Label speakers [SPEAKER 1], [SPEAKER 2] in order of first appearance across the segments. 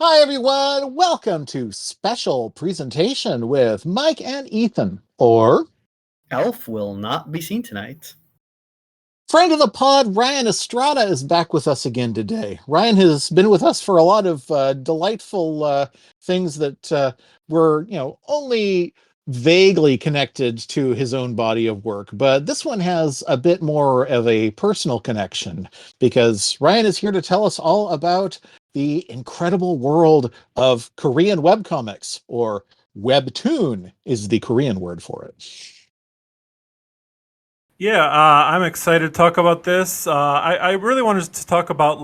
[SPEAKER 1] Hi, everyone. Welcome to special presentation with Mike and Ethan, or
[SPEAKER 2] Elf will not be seen tonight.
[SPEAKER 1] friend of the pod, Ryan Estrada is back with us again today. Ryan has been with us for a lot of delightful things that were, only vaguely connected to his own body of work. But this one has a bit more of a personal connection because Ryan is here to tell us all about the incredible world of Korean webcomics, or webtoon is the Korean word for it.
[SPEAKER 3] Yeah, I'm excited to talk about this. I really wanted to talk about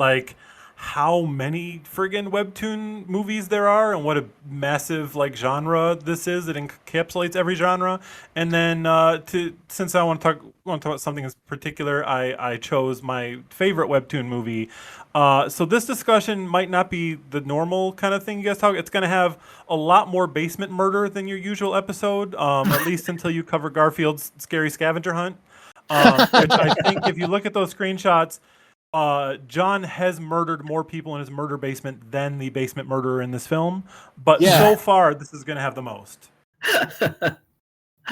[SPEAKER 3] how many friggin' webtoon movies there are and what a massive genre this is. It encapsulates every genre. And then to since I want to talk about something in particular, I chose my favorite webtoon movie. So this discussion might not be the normal kind of thing you guys talk. It's going to have a lot more basement murder than your usual episode, at least until you cover Garfield's scary scavenger hunt. Which I think if you look at those screenshots, John has murdered more people in his murder basement than the basement murderer in this film. But
[SPEAKER 1] Yeah.
[SPEAKER 3] so far, this is going to have the most.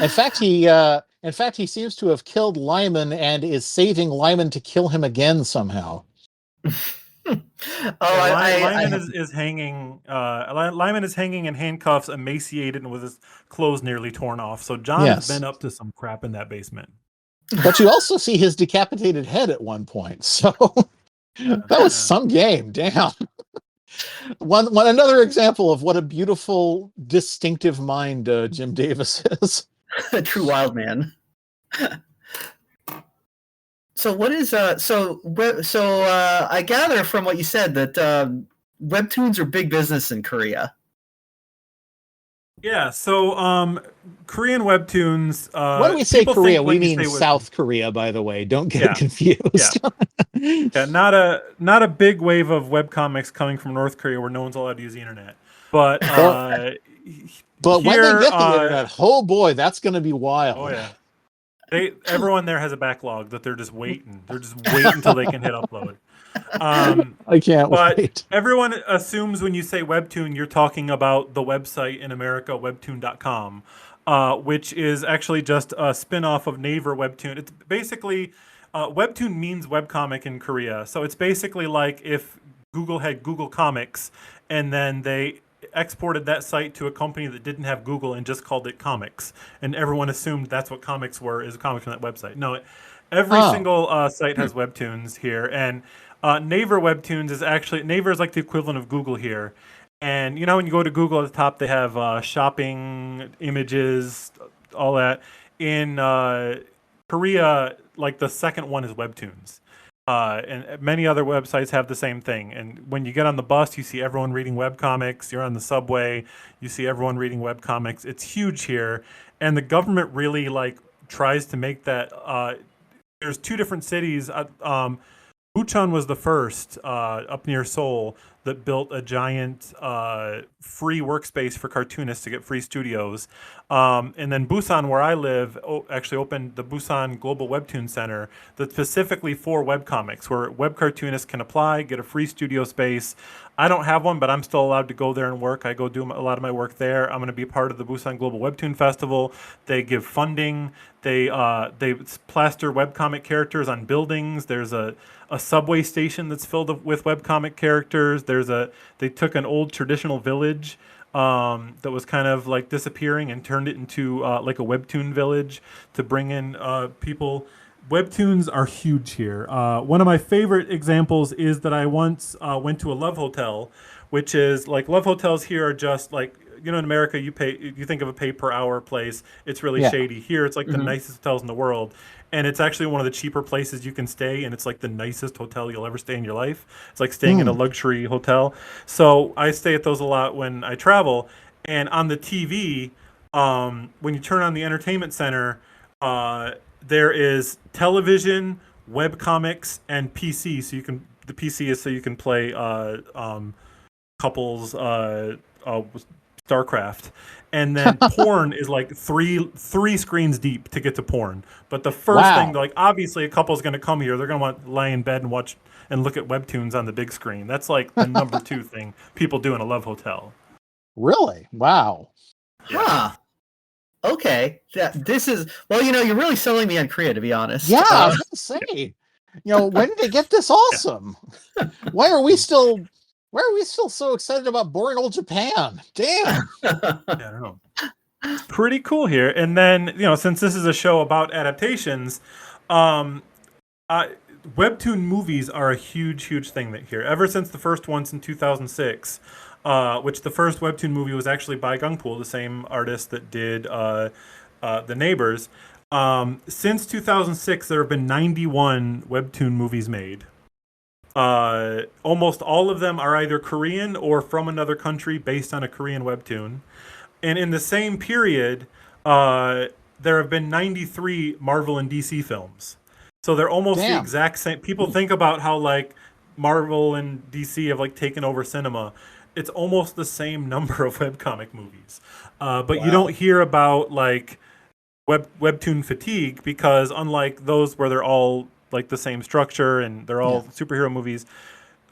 [SPEAKER 1] In fact, he seems to have killed Lyman and is saving Lyman to kill him again somehow.
[SPEAKER 3] Lyman is hanging. Lyman is hanging in handcuffs, emaciated, and with his clothes nearly torn off. So John has been up to some crap in that basement.
[SPEAKER 1] But you also see his decapitated head at one point. So that was some game. Damn. One another example of what a beautiful, distinctive mind Jim Davis is.
[SPEAKER 2] A true wild man. So what is I gather from what you said that webtoons are big business in Korea.
[SPEAKER 3] Yeah, so Korean webtoons.
[SPEAKER 1] When we say Korea, we mean South Korea, by the way. Don't get confused.
[SPEAKER 3] Yeah, not a big wave of webcomics coming from North Korea where no one's allowed to use the internet. But
[SPEAKER 1] when they get the internet, oh boy, that's going to be wild.
[SPEAKER 3] Oh yeah. Everyone there has a backlog that they're just waiting. They're just waiting until they can hit upload.
[SPEAKER 1] I can't wait.
[SPEAKER 3] Everyone assumes when you say webtoon, you're talking about the website in America, webtoon.com, which is actually just a spin-off of Naver Webtoon. It's basically, webtoon means webcomic in Korea. So it's basically like if Google had Google Comics and then they exported that site to a company that didn't have Google and just called it Comics. And everyone assumed that's what comics were, is comics on that website. No, every single site has webtoons here. And Naver Webtoons is actually, Naver is like the equivalent of Google here. And you know, when you go to Google at the top, they have shopping, images, all that. In Korea, like the second one is Webtoons. And many other websites have the same thing. And when you get on the bus, you see everyone reading webcomics. You're on the subway, you see everyone reading webcomics. It's huge here. And the government really tries to make that. There's two different cities. Bucheon was the first up near Seoul that built a giant free workspace for cartoonists to get free studios. And then Busan, where I live, actually opened the Busan Global Webtoon Center that's specifically for webcomics, where web cartoonists can apply, get a free studio space. I don't have one, but I'm still allowed to go there and work. I go do a lot of my work there. I'm going to be part of the Busan Global Webtoon Festival. They give funding. They plaster webcomic characters on buildings. There's a subway station that's filled with webcomic characters. They took an old traditional village that was kind of disappearing and turned it into like a webtoon village to bring in people. Webtoons are huge here. One of my favorite examples is that I once went to a love hotel, which is love hotels here are just in America, you think of a pay per hour place. It's really shady. Here, it's the nicest hotels in the world. And it's actually one of the cheaper places you can stay. And it's the nicest hotel you'll ever stay in your life. It's like staying in a luxury hotel. So I stay at those a lot when I travel. And on the TV, when you turn on the entertainment center, there is television, web comics, and PC. So the PC is so you can play couples StarCraft, and then porn is like three screens deep to get to porn. But the first thing,
[SPEAKER 1] Wow.
[SPEAKER 3] like obviously a couple's going to come here, they're going to want to lie in bed and watch and look at webtoons on the big screen. That's like the number two thing people do in a love hotel.
[SPEAKER 1] Really? Wow.
[SPEAKER 3] Yeah.
[SPEAKER 2] Huh. Okay. This is well, you're really selling me on Korea, to be honest.
[SPEAKER 1] Yeah, I was gonna say, when did they get this awesome? Why are we still so excited about boring old Japan? Damn.
[SPEAKER 3] Yeah, I don't know. Pretty cool here. And then, since this is a show about adaptations, um, webtoon movies are a huge, huge thing here. Ever since the first ones in 2006, which the first webtoon movie was actually by Gungpool, the same artist that did The Neighbors. Since 2006, there have been 91 webtoon movies made. Almost all of them are either Korean or from another country based on a Korean webtoon. And in the same period, there have been 93 Marvel and DC films. So they're almost the
[SPEAKER 1] Damn.
[SPEAKER 3] exact same. People think about how like Marvel and DC have like taken over cinema. It's almost the same number of webcomic movies. But you don't hear about like webtoon fatigue because unlike those where they're all like the same structure and they're all superhero movies,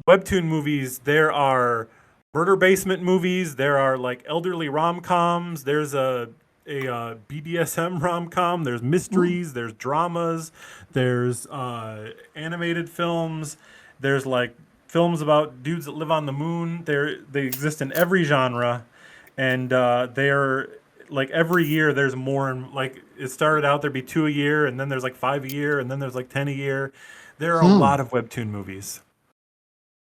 [SPEAKER 3] webtoon movies, there are murder basement movies, there are like elderly rom-coms, there's a BDSM rom-com, there's mysteries, there's dramas, there's animated films, there's like films about dudes that live on the moon. They exist in every genre, and they're like every year there's more. And like it started out there'd be 2 a year, and then there's like 5 a year, and then there's like 10 a year. There are a lot of webtoon movies.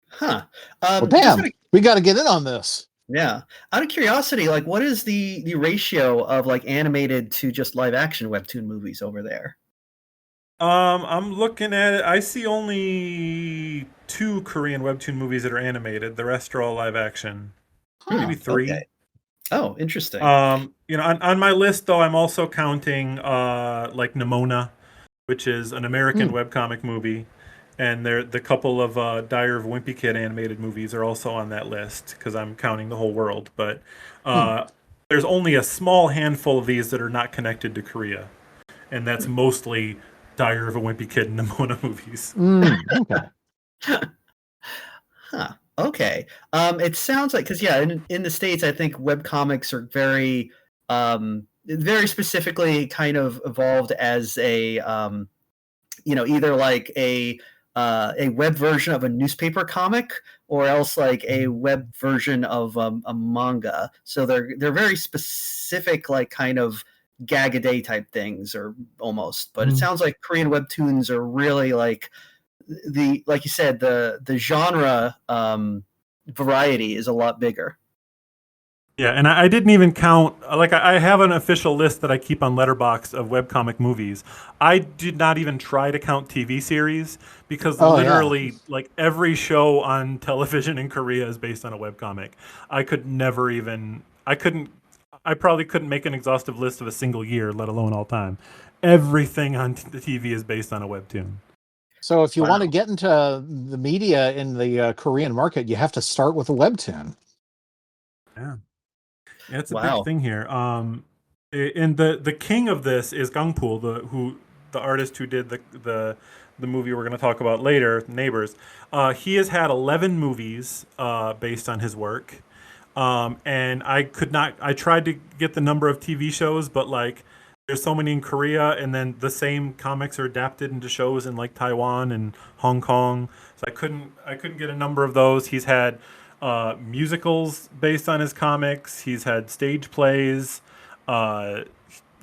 [SPEAKER 2] Huh.
[SPEAKER 1] Well, damn, we got to get in on this.
[SPEAKER 2] Yeah. Out of curiosity, like, what is the ratio of like animated to just live action webtoon movies over there?
[SPEAKER 3] I'm looking at it. I see only 2 Korean webtoon movies that are animated. The rest are all live action. Maybe 3.
[SPEAKER 2] Okay. Oh, interesting.
[SPEAKER 3] On my list though, I'm also counting like Nimona, which is an American webcomic movie, and the couple of Dire of a Wimpy Kid animated movies are also on that list because I'm counting the whole world. But there's only a small handful of these that are not connected to Korea, and that's mostly Dire of a Wimpy Kid and Nimona movies.
[SPEAKER 1] Okay.
[SPEAKER 2] Huh. Okay. It sounds like because in the States, I think webcomics are very specifically kind of evolved as a either like a web version of a newspaper comic or else like a web version of a manga. So they're very specific, like kind of gag-a-day type things, or almost. But it sounds like Korean webtoons are really like like you said, the genre variety is a lot bigger.
[SPEAKER 3] Yeah, and I didn't even count, like I have an official list that I keep on Letterboxd of webcomic movies. I did not even try to count TV series because literally like every show on television in Korea is based on a webcomic. I probably couldn't make an exhaustive list of a single year, let alone all time. Everything on the TV is based on a webtoon.
[SPEAKER 1] So if you want to get into the media in the Korean market, you have to start with a webtoon.
[SPEAKER 3] Yeah. Yeah, it's a big thing here. And the king of this is Gungpool, the artist who did the movie we're going to talk about later, Neighbors. He has had 11 movies based on his work, and I tried to get the number of TV shows, but like there's so many in Korea, and then the same comics are adapted into shows in like Taiwan and Hong Kong. So I couldn't get a number of those. He's had musicals based on his comics. He's had stage plays,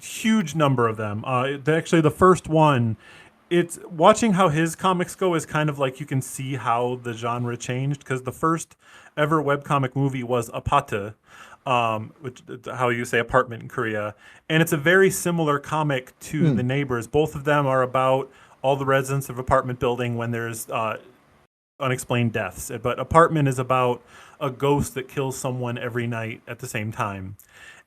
[SPEAKER 3] huge number of them. Actually, the first one, it's watching how his comics go is kind of like you can see how the genre changed because the first ever webcomic movie was Apata, which how you say apartment in Korea, and it's a very similar comic to The Neighbors. Both of them are about all the residents of apartment building when there's unexplained deaths, but Apartment is about a ghost that kills someone every night at the same time,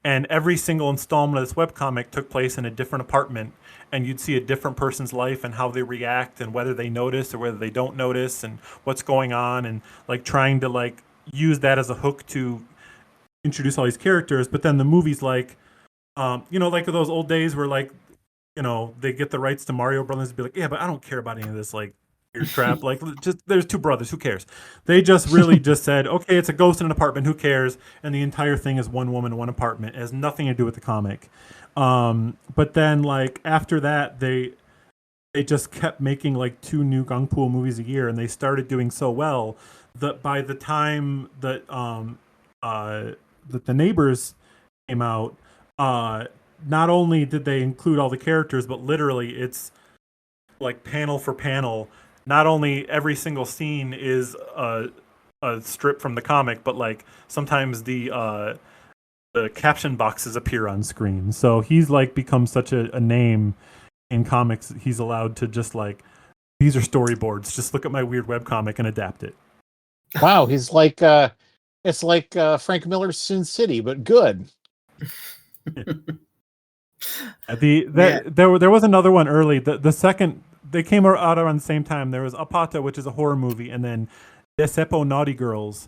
[SPEAKER 3] and every single installment of this webcomic took place in a different apartment, and you'd see a different person's life and how they react and whether they notice or whether they don't notice and what's going on, and like trying to like use that as a hook to introduce all these characters, but then the movie's like, like those old days where like, they get the rights to Mario Brothers and be like, yeah, but I don't care about any of this like weird crap. Like, just there's two brothers, who cares? They just really just said, okay, it's a ghost in an apartment, who cares? And the entire thing is one woman, one apartment. It has nothing to do with the comic. But then like after that, they just kept making like 2 new Gangpul movies a year, and they started doing so well that by the time that the Neighbors came out, not only did they include all the characters, but literally it's like panel for panel. Not only every single scene is a strip from the comic, but like sometimes the caption boxes appear on screen. So he's like become such a name in comics. He's allowed to just like, these are storyboards. Just look at my weird webcomic and adapt it.
[SPEAKER 1] Wow, he's like it's like Frank Miller's Sin City, but good.
[SPEAKER 3] There was another one early. The second they came out around the same time. There was Apata, which is a horror movie, and then Desepo Naughty Girls,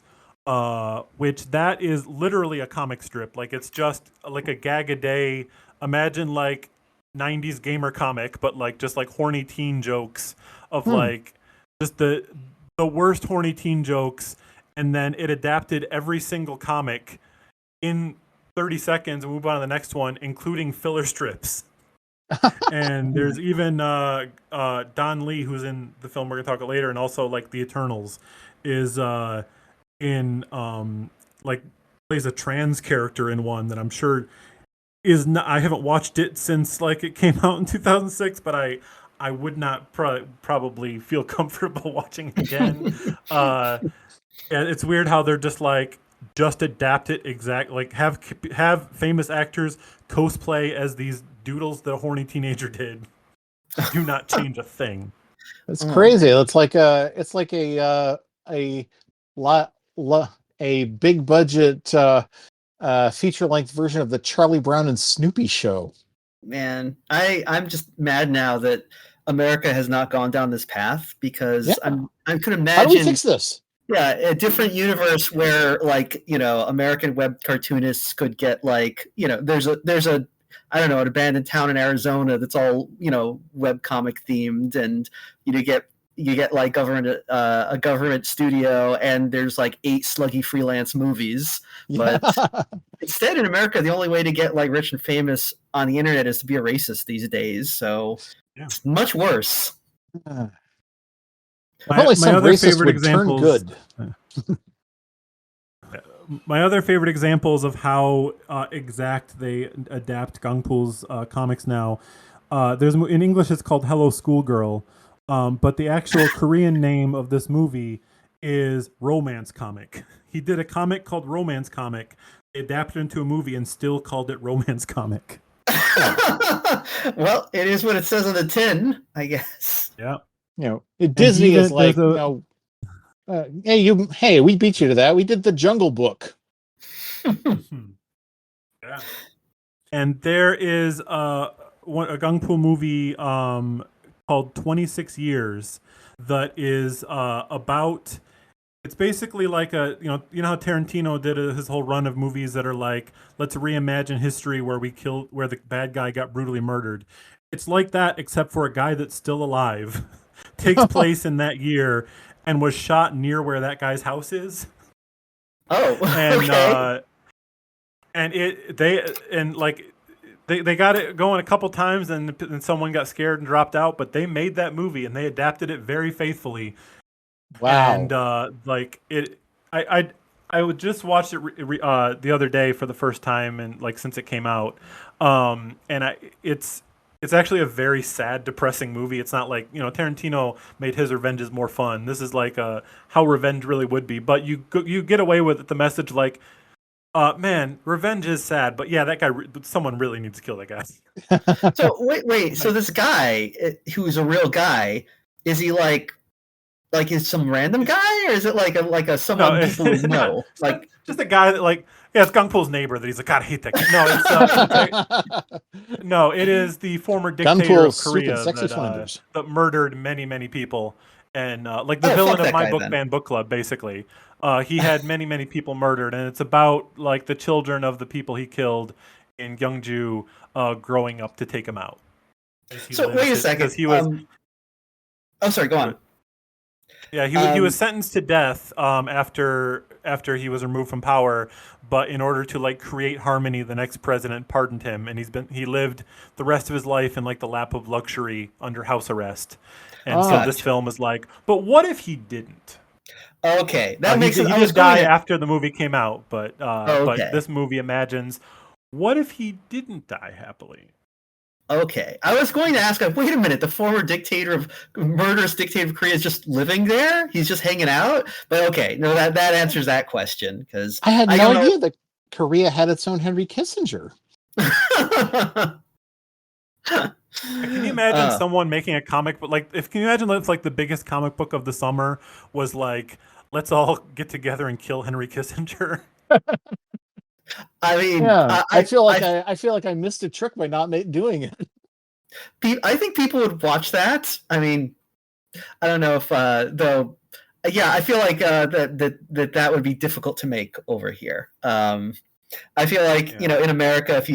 [SPEAKER 3] which that is literally a comic strip. Like it's just like a gag a day. Imagine like 90s gamer comic, but like just like horny teen jokes of like just the worst horny teen jokes, and then it adapted every single comic in 30 seconds and move on to the next one, including filler strips. And there's even Don Lee, who's in the film we're gonna talk about later, and also like the Eternals, is in like plays a trans character in one that I'm sure is not, I haven't watched it since like it came out in 2006, but I would not probably feel comfortable watching it again. And it's weird how they're just like just adapt it exact, like have famous actors cosplay as these doodles that a horny teenager did. Do not change a thing.
[SPEAKER 1] It's crazy. It's like a big budget feature length version of the Charlie Brown and Snoopy show.
[SPEAKER 2] Man, I'm just mad now that America has not gone down this path, because I could imagine.
[SPEAKER 1] How do we fix this?
[SPEAKER 2] Yeah, a different universe where like, American web cartoonists could get like, there's a I don't know, an abandoned town in Arizona that's all, web comic themed, and you get like a government studio, and there's like 8 sluggy freelance movies. But instead in America, the only way to get like rich and famous on the internet is to be a racist these days. So it's much worse.
[SPEAKER 1] My other favorite examples.
[SPEAKER 3] My other favorite examples of how exact they adapt Gangpul's comics now. There's in English it's called Hello Schoolgirl, but the actual Korean name of this movie is Romance Comic. He did a comic called Romance Comic. They adapted it into a movie and still called it Romance Comic.
[SPEAKER 2] Well, it is what it says on the tin, I guess.
[SPEAKER 3] Yeah.
[SPEAKER 1] Disney is like, hey, we beat you to that. We did the Jungle Book.
[SPEAKER 3] Yeah. And there is a Gangpul movie called 26 Years that is about. It's basically like a how Tarantino did his whole run of movies that are like, let's reimagine history where the bad guy got brutally murdered. It's like that, except for a guy that's still alive. Takes place in that year and was shot near where that guy's house is.
[SPEAKER 2] Oh,
[SPEAKER 3] and
[SPEAKER 2] okay.
[SPEAKER 3] They got it going a couple times, and someone got scared and dropped out. But they made that movie and they adapted it very faithfully.
[SPEAKER 1] Wow!
[SPEAKER 3] And I would just watched it the other day for the first time, and like since it came out, it's actually a very sad, depressing movie. It's not like Tarantino made his revenges more fun. This is like how revenge really would be, but you get away with it. The message like, man, revenge is sad, but yeah, that guy, someone really needs to kill that guy.
[SPEAKER 2] So wait. So this guy, who's a real guy, is he like is some random guy, or is it like a someone people would know? Like
[SPEAKER 3] just a guy that like. Yeah, it's Gangpul's neighbor that he's like, God, I hate that guy. No, it is the former dictator of Korea that murdered many, many people. And like the villain of my book band book club, basically. He had many people murdered, and it's about like the children of the people he killed in Gyeongju growing up to take him out.
[SPEAKER 2] So wait a second.
[SPEAKER 3] Because he was.
[SPEAKER 2] Oh, sorry. Go on.
[SPEAKER 3] Yeah, he was sentenced to death after he was removed from power. But in order to like create harmony, the next president pardoned him, and he lived the rest of his life in like the lap of luxury under house arrest. And so this film is like, but what if he didn't?
[SPEAKER 2] Okay, that makes sense.
[SPEAKER 3] He did die after the movie came out, but this movie imagines, what if he didn't die happily?
[SPEAKER 2] Okay, I was going to ask, wait a minute, the former murderous dictator of Korea is just living there? He's just hanging out? But okay, no, that answers that question, because
[SPEAKER 1] I had no idea that Korea had its own Henry Kissinger.
[SPEAKER 3] Can you imagine someone making a comic book? Can you imagine if like the biggest comic book of the summer was like, let's all get together and kill Henry Kissinger?
[SPEAKER 2] I mean,
[SPEAKER 1] yeah, I feel like I missed a trick by not doing it.
[SPEAKER 2] I think people would watch that. I mean, I don't know if though. Yeah, I feel like that would be difficult to make over here. I feel like in America, if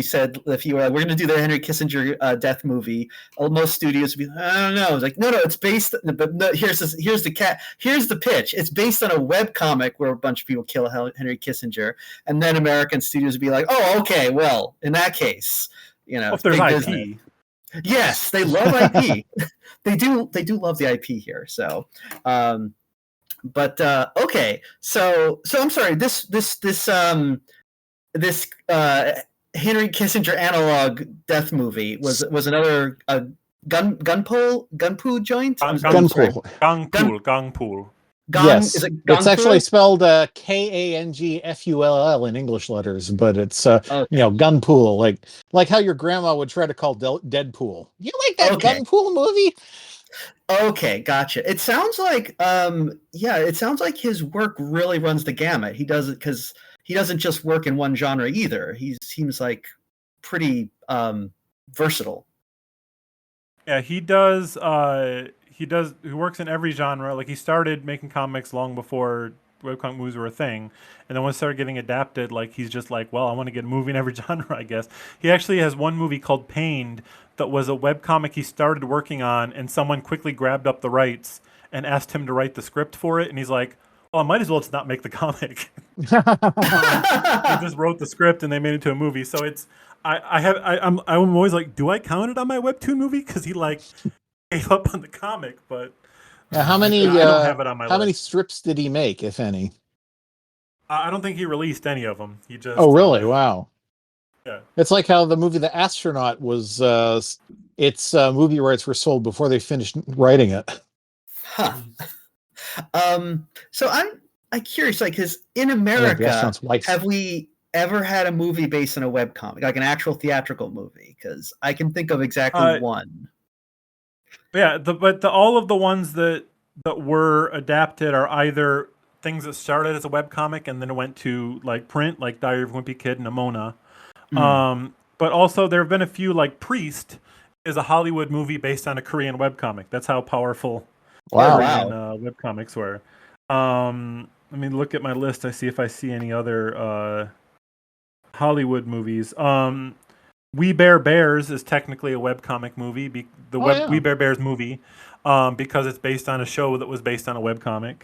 [SPEAKER 2] you were like, we're going to do the Henry Kissinger death movie, most studios would be like, I don't know. It's like, no, it's based. But no, here's the pitch. It's based on a web comic where a bunch of people kill Henry Kissinger, and then American studios would be like, oh, okay, well, in that case,
[SPEAKER 3] if there's IP.
[SPEAKER 2] Business. Yes, they love IP. they do love the IP here. So, but okay, so I'm sorry. This Henry Kissinger analog death movie was another gunpool joint.
[SPEAKER 3] Gangpool.
[SPEAKER 1] Yes, it's actually spelled Kangfull in English letters, but it's gunpool, like how your grandma would try to call Deadpool. You like that Gunpool movie?
[SPEAKER 2] Okay, gotcha. It sounds like it sounds like his work really runs the gamut. He does it because he doesn't just work in one genre either. He seems like pretty versatile.
[SPEAKER 3] Yeah, he does. He works in every genre. Like he started making comics long before webcomic movies were a thing, and then when it started getting adapted, like he's just like, well, I want to get a movie in every genre, I guess. He actually has one movie called Pained that was a webcomic he started working on, and someone quickly grabbed up the rights and asked him to write the script for it, and he's like, well, I might as well just not make the comic. He just wrote the script and they made it into a movie. So it's I'm always like, do I count it on my webtoon movie? Because he like gave up on the comic, but
[SPEAKER 1] how many
[SPEAKER 3] I don't have it on my list.
[SPEAKER 1] Many strips did he make, if any?
[SPEAKER 3] I don't think he released any of them. He just
[SPEAKER 1] really? Wow.
[SPEAKER 2] Yeah.
[SPEAKER 1] It's like how the movie The Astronaut was its movie rights were sold before they finished writing it.
[SPEAKER 2] Huh. So I'm curious, like, because in America, have we ever had a movie based on a webcomic, like an actual theatrical movie? Because I can think of exactly one.
[SPEAKER 3] Yeah, all of the ones that were adapted are either things that started as a webcomic and then went to like print, like Diary of a Wimpy Kid and Amona. But also there have been a few, like Priest is a Hollywood movie based on a Korean webcomic. That's how powerful Korean webcomics were. Let me look at my list. I see if I see any other Hollywood movies. We Bare Bears is technically a webcomic movie. We Bare Bears movie, because it's based on a show that was based on a webcomic.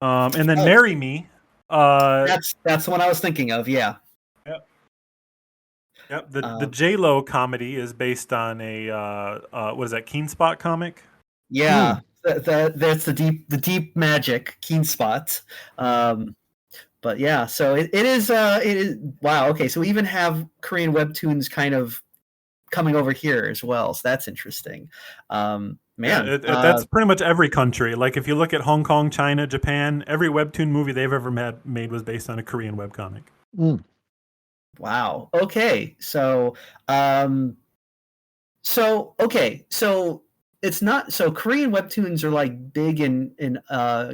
[SPEAKER 3] And then Marry Me.
[SPEAKER 2] That's the one I was thinking of. Yeah.
[SPEAKER 3] Yep. The J-Lo comedy is based on a what is that, Keen Spot comic?
[SPEAKER 2] Yeah. That's the deep magic Keen Spot. But yeah, so it is wow. Okay, so we even have Korean webtoons kind of coming over here as well. So that's interesting.
[SPEAKER 3] That's pretty much every country. Like if you look at Hong Kong, China, Japan, every webtoon movie they've ever made was based on a Korean webcomic.
[SPEAKER 2] Wow. Okay. So it's not so Korean webtoons are like big in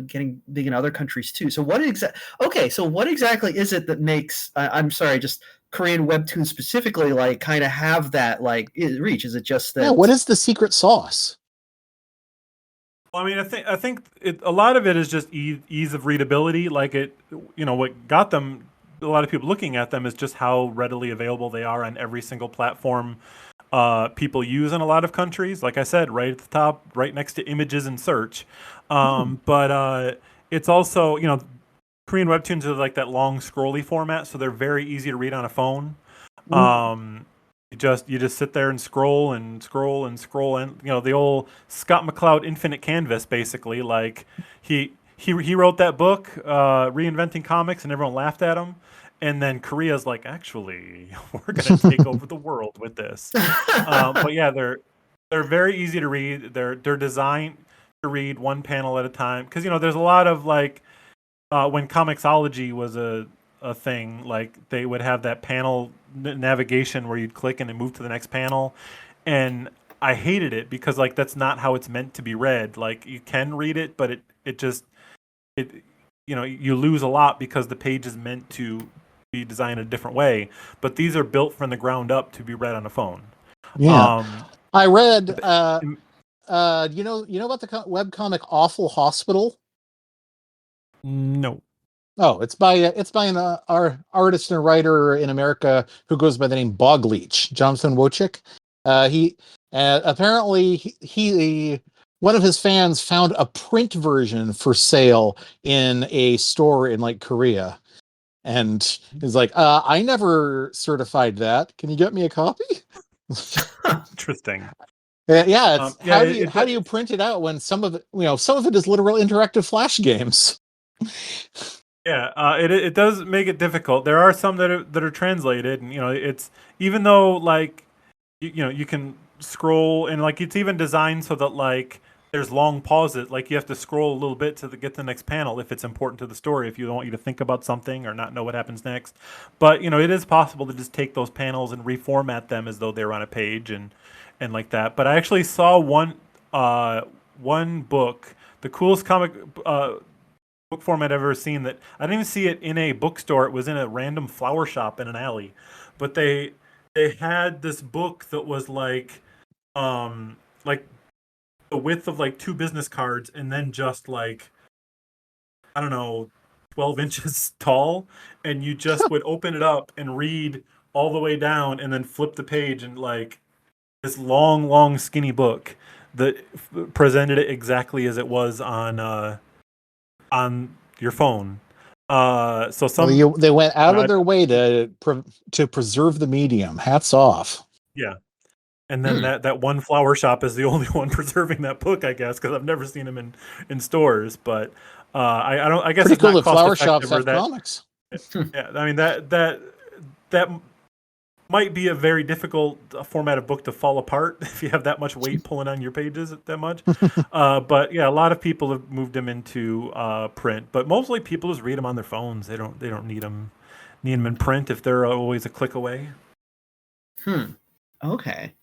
[SPEAKER 2] getting big in other countries too. So what exactly is it that makes I'm sorry, just Korean webtoons specifically like kind of have that like reach? Is it just that?
[SPEAKER 1] Yeah, what is the secret sauce?
[SPEAKER 3] Well, I mean, I think a lot of it is just ease of readability. Like what got them, a lot of people looking at them is just how readily available they are on every single platform people use in a lot of countries. Like I said, right at the top, right next to images and search. But it's also, Korean webtoons are like that long scrolly format, so they're very easy to read on a phone. Um, you just sit there and scroll and scroll and scroll, and the old Scott McCloud infinite canvas, basically. Like he wrote that book, reinventing comics, and everyone laughed at him. And then Korea's like, actually, we're gonna take over the world with this. But yeah, they're very easy to read. They're designed to read one panel at a time, because there's a lot of like when Comixology was a thing, like they would have that panel navigation where you'd click and it moved to the next panel, and I hated it because like that's not how it's meant to be read. Like you can read it, but it just it you lose a lot because the page is meant to be designed a different way. But these are built from the ground up to be read on a phone.
[SPEAKER 1] Yeah,
[SPEAKER 3] Um,
[SPEAKER 1] I read.
[SPEAKER 3] im-
[SPEAKER 1] You know about the webcomic Awful Hospital?
[SPEAKER 3] no.
[SPEAKER 1] Oh, it's by an artist and writer in America who goes by the name Bogleach, Jonathan Wojcik. He apparently one of his fans found a print version for sale in a store in like Korea, and he's like, "I never certified that. Can you get me a copy?"
[SPEAKER 3] Interesting.
[SPEAKER 1] Yeah, it's
[SPEAKER 3] Yeah,
[SPEAKER 1] how do you print it out when some of it is literal interactive flash games.
[SPEAKER 3] Yeah, it does make it difficult. There are some that are translated, and it's, even though like you can scroll, and like it's even designed so that like there's long pauses. Like you have to scroll a little bit to get to the next panel if it's important to the story. If you don't want you to think about something or not know what happens next, but it is possible to just take those panels and reformat them as though they were on a page, and like that. But I actually saw one book, the coolest comic book form I'd ever seen, that I didn't even see it in a bookstore. It was in a random flower shop in an alley. But they had this book that was like the width of like two business cards, and then just like, I don't know, 12 inches tall, and you just would open it up and read all the way down and then flip the page, and like this long long skinny book that presented it exactly as it was on your phone. So
[SPEAKER 1] Well,
[SPEAKER 3] some,
[SPEAKER 1] they went
[SPEAKER 3] you
[SPEAKER 1] out
[SPEAKER 3] know,
[SPEAKER 1] of
[SPEAKER 3] I,
[SPEAKER 1] their way to preserve the medium. Hats off.
[SPEAKER 3] yeah. And then
[SPEAKER 2] Hmm.
[SPEAKER 3] that one flower shop is the only one preserving that book, I guess, because I've never seen them in stores. But I don't. I guess
[SPEAKER 1] Pretty
[SPEAKER 3] it's
[SPEAKER 1] cool
[SPEAKER 3] not
[SPEAKER 1] that
[SPEAKER 3] cost
[SPEAKER 1] flower shops
[SPEAKER 3] effective, or
[SPEAKER 1] have
[SPEAKER 3] that.
[SPEAKER 1] comics.
[SPEAKER 3] Yeah, I mean that might be a very difficult format of book to fall apart if you have that much weight pulling on your pages that much. But yeah, a lot of people have moved them into print, but mostly people just read them on their phones. They don't need them in print if they're always a click away.
[SPEAKER 2] Hmm. Okay.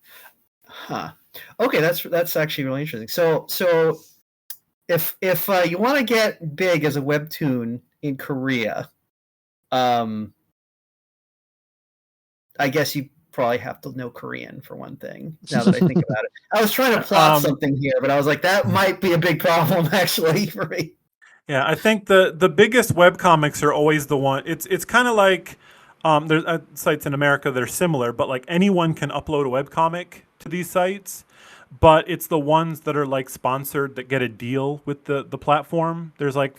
[SPEAKER 2] Huh. Okay, that's actually really interesting. So if you want to get big as a webtoon in Korea, um, I guess you probably have to know Korean for one thing. Now that I think about it, I was trying to
[SPEAKER 3] Yeah.
[SPEAKER 2] plot something here, but I was like, that might be a big problem actually for me.
[SPEAKER 3] Yeah, I think the biggest web comics are always the one. It's kind of like there's sites in America that are similar, but like anyone can upload a web comic to these sites. But it's the ones that are like sponsored that get a deal with the platform. There's like,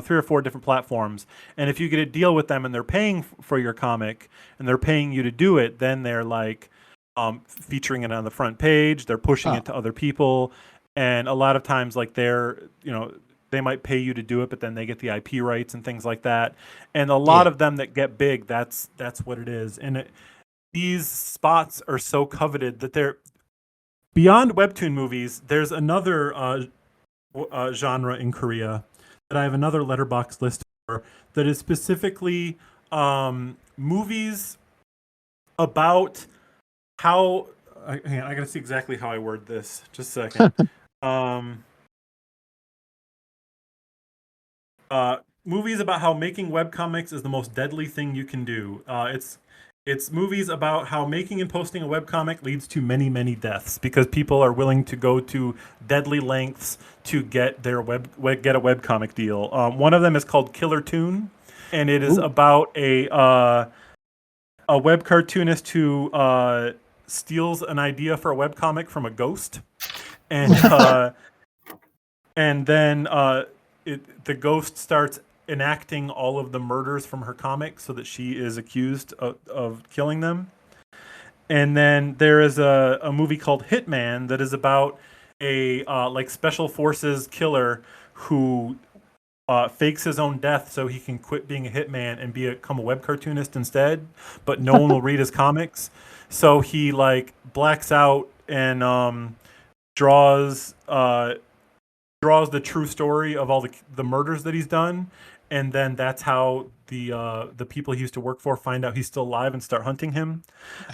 [SPEAKER 3] three or four different platforms, and if you get a deal with them and they're paying for your comic and they're paying you to do it, then they're like featuring it on the front page. They're pushing
[SPEAKER 1] Huh.
[SPEAKER 3] it to other people, and a lot of times like they might pay you to do it, but then they get the IP rights and things like that. And a lot
[SPEAKER 1] Yeah.
[SPEAKER 3] of them that get big, that's what it is. And these spots are so coveted that they're beyond webtoon movies. There's another genre in Korea that I have another letterbox list for, that is specifically movies about how. Hang on, I gotta see exactly how I word this. Just a second. Um, movies about how making webcomics is the most deadly thing you can do. It's movies about how making and posting a webcomic leads to many, many deaths because people are willing to go to deadly lengths to get their get a webcomic deal. One of them is called Killer Toon, and it is
[SPEAKER 1] Ooh.
[SPEAKER 3] about a web cartoonist who steals an idea for a webcomic from a ghost, and then the ghost starts enacting all of the murders from her comic so that she is accused of killing them. And then there is a movie called Hitman that is about a like special forces killer who fakes his own death so he can quit being a hitman and become a web cartoonist instead, but no one will read his comics. So he like blacks out and draws the true story of all the murders that he's done, and then that's how the people he used to work for find out he's still alive and start hunting him.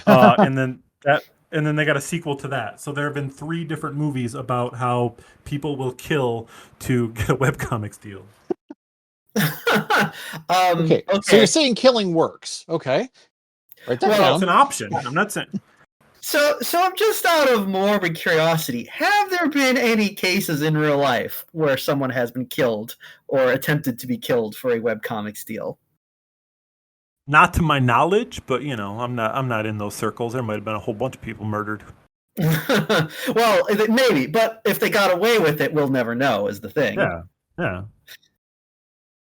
[SPEAKER 3] And then they got a sequel to that. So there have been 3 different movies about how people will kill to get a webcomics deal.
[SPEAKER 1] Okay. So you're saying killing works. Okay. Write that down.
[SPEAKER 3] It's an option. I'm not saying.
[SPEAKER 2] So I'm just out of morbid curiosity. Have there been any cases in real life where someone has been killed or attempted to be killed for a webcomics deal?
[SPEAKER 3] Not to my knowledge, but I'm not in those circles. There might have been a whole bunch of people murdered.
[SPEAKER 2] Well, maybe, but if they got away with it, we'll never know. Is the thing?
[SPEAKER 3] Yeah.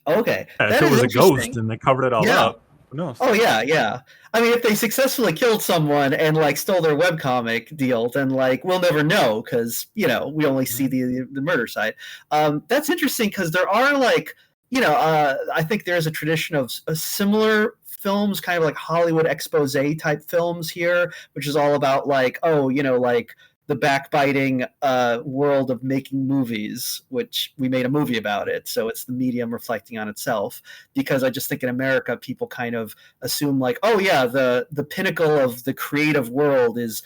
[SPEAKER 2] Okay.
[SPEAKER 3] Yeah, if it was a ghost and they covered it all up, who knows?
[SPEAKER 2] Oh yeah. I mean, if they successfully killed someone and like stole their webcomic deal, then like we'll never know because we only see the murder side. That's interesting because there are like I think there's a tradition of similar films, kind of like Hollywood expose type films here, which is all about like like the backbiting world of making movies, which we made a movie about it. So it's the medium reflecting on itself. Because I just think in America, people kind of assume like, oh yeah, the pinnacle of the creative world is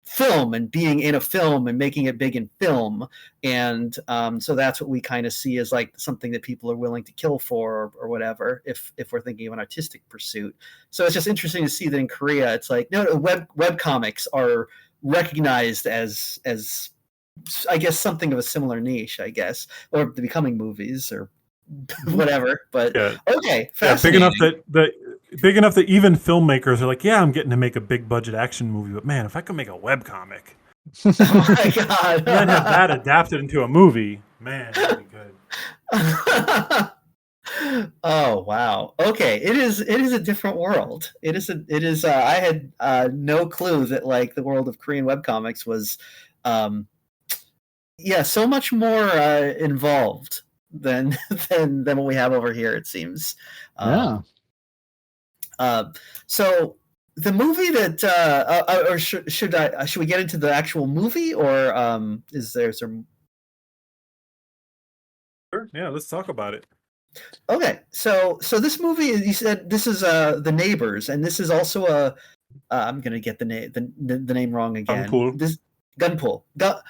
[SPEAKER 2] film and being in a film and making it big in film. And so that's what we kind of see as like something that people are willing to kill for or whatever, if we're thinking of an artistic pursuit. So it's just interesting to see that in Korea, it's like, no, web comics are recognized as I guess something of a similar niche, I guess, or the becoming movies or whatever. But okay, fascinating.
[SPEAKER 3] Big enough that even filmmakers are like, yeah, I'm getting to make a big budget action movie, but man, if I could make a webcomic,
[SPEAKER 2] oh my god,
[SPEAKER 3] and then have that adapted into a movie, man, that'd be good.
[SPEAKER 2] Oh wow. Okay, it is a different world. It is I had no clue that like the world of Korean webcomics was so much more involved than what we have over here, it seems. So the movie that or should we get into the actual movie, or is there some?
[SPEAKER 3] Sure. Yeah, let's talk about it.
[SPEAKER 2] Okay, so this movie, you said this is The Neighbors, and this is also I'm gonna get the name wrong again. Gunpool.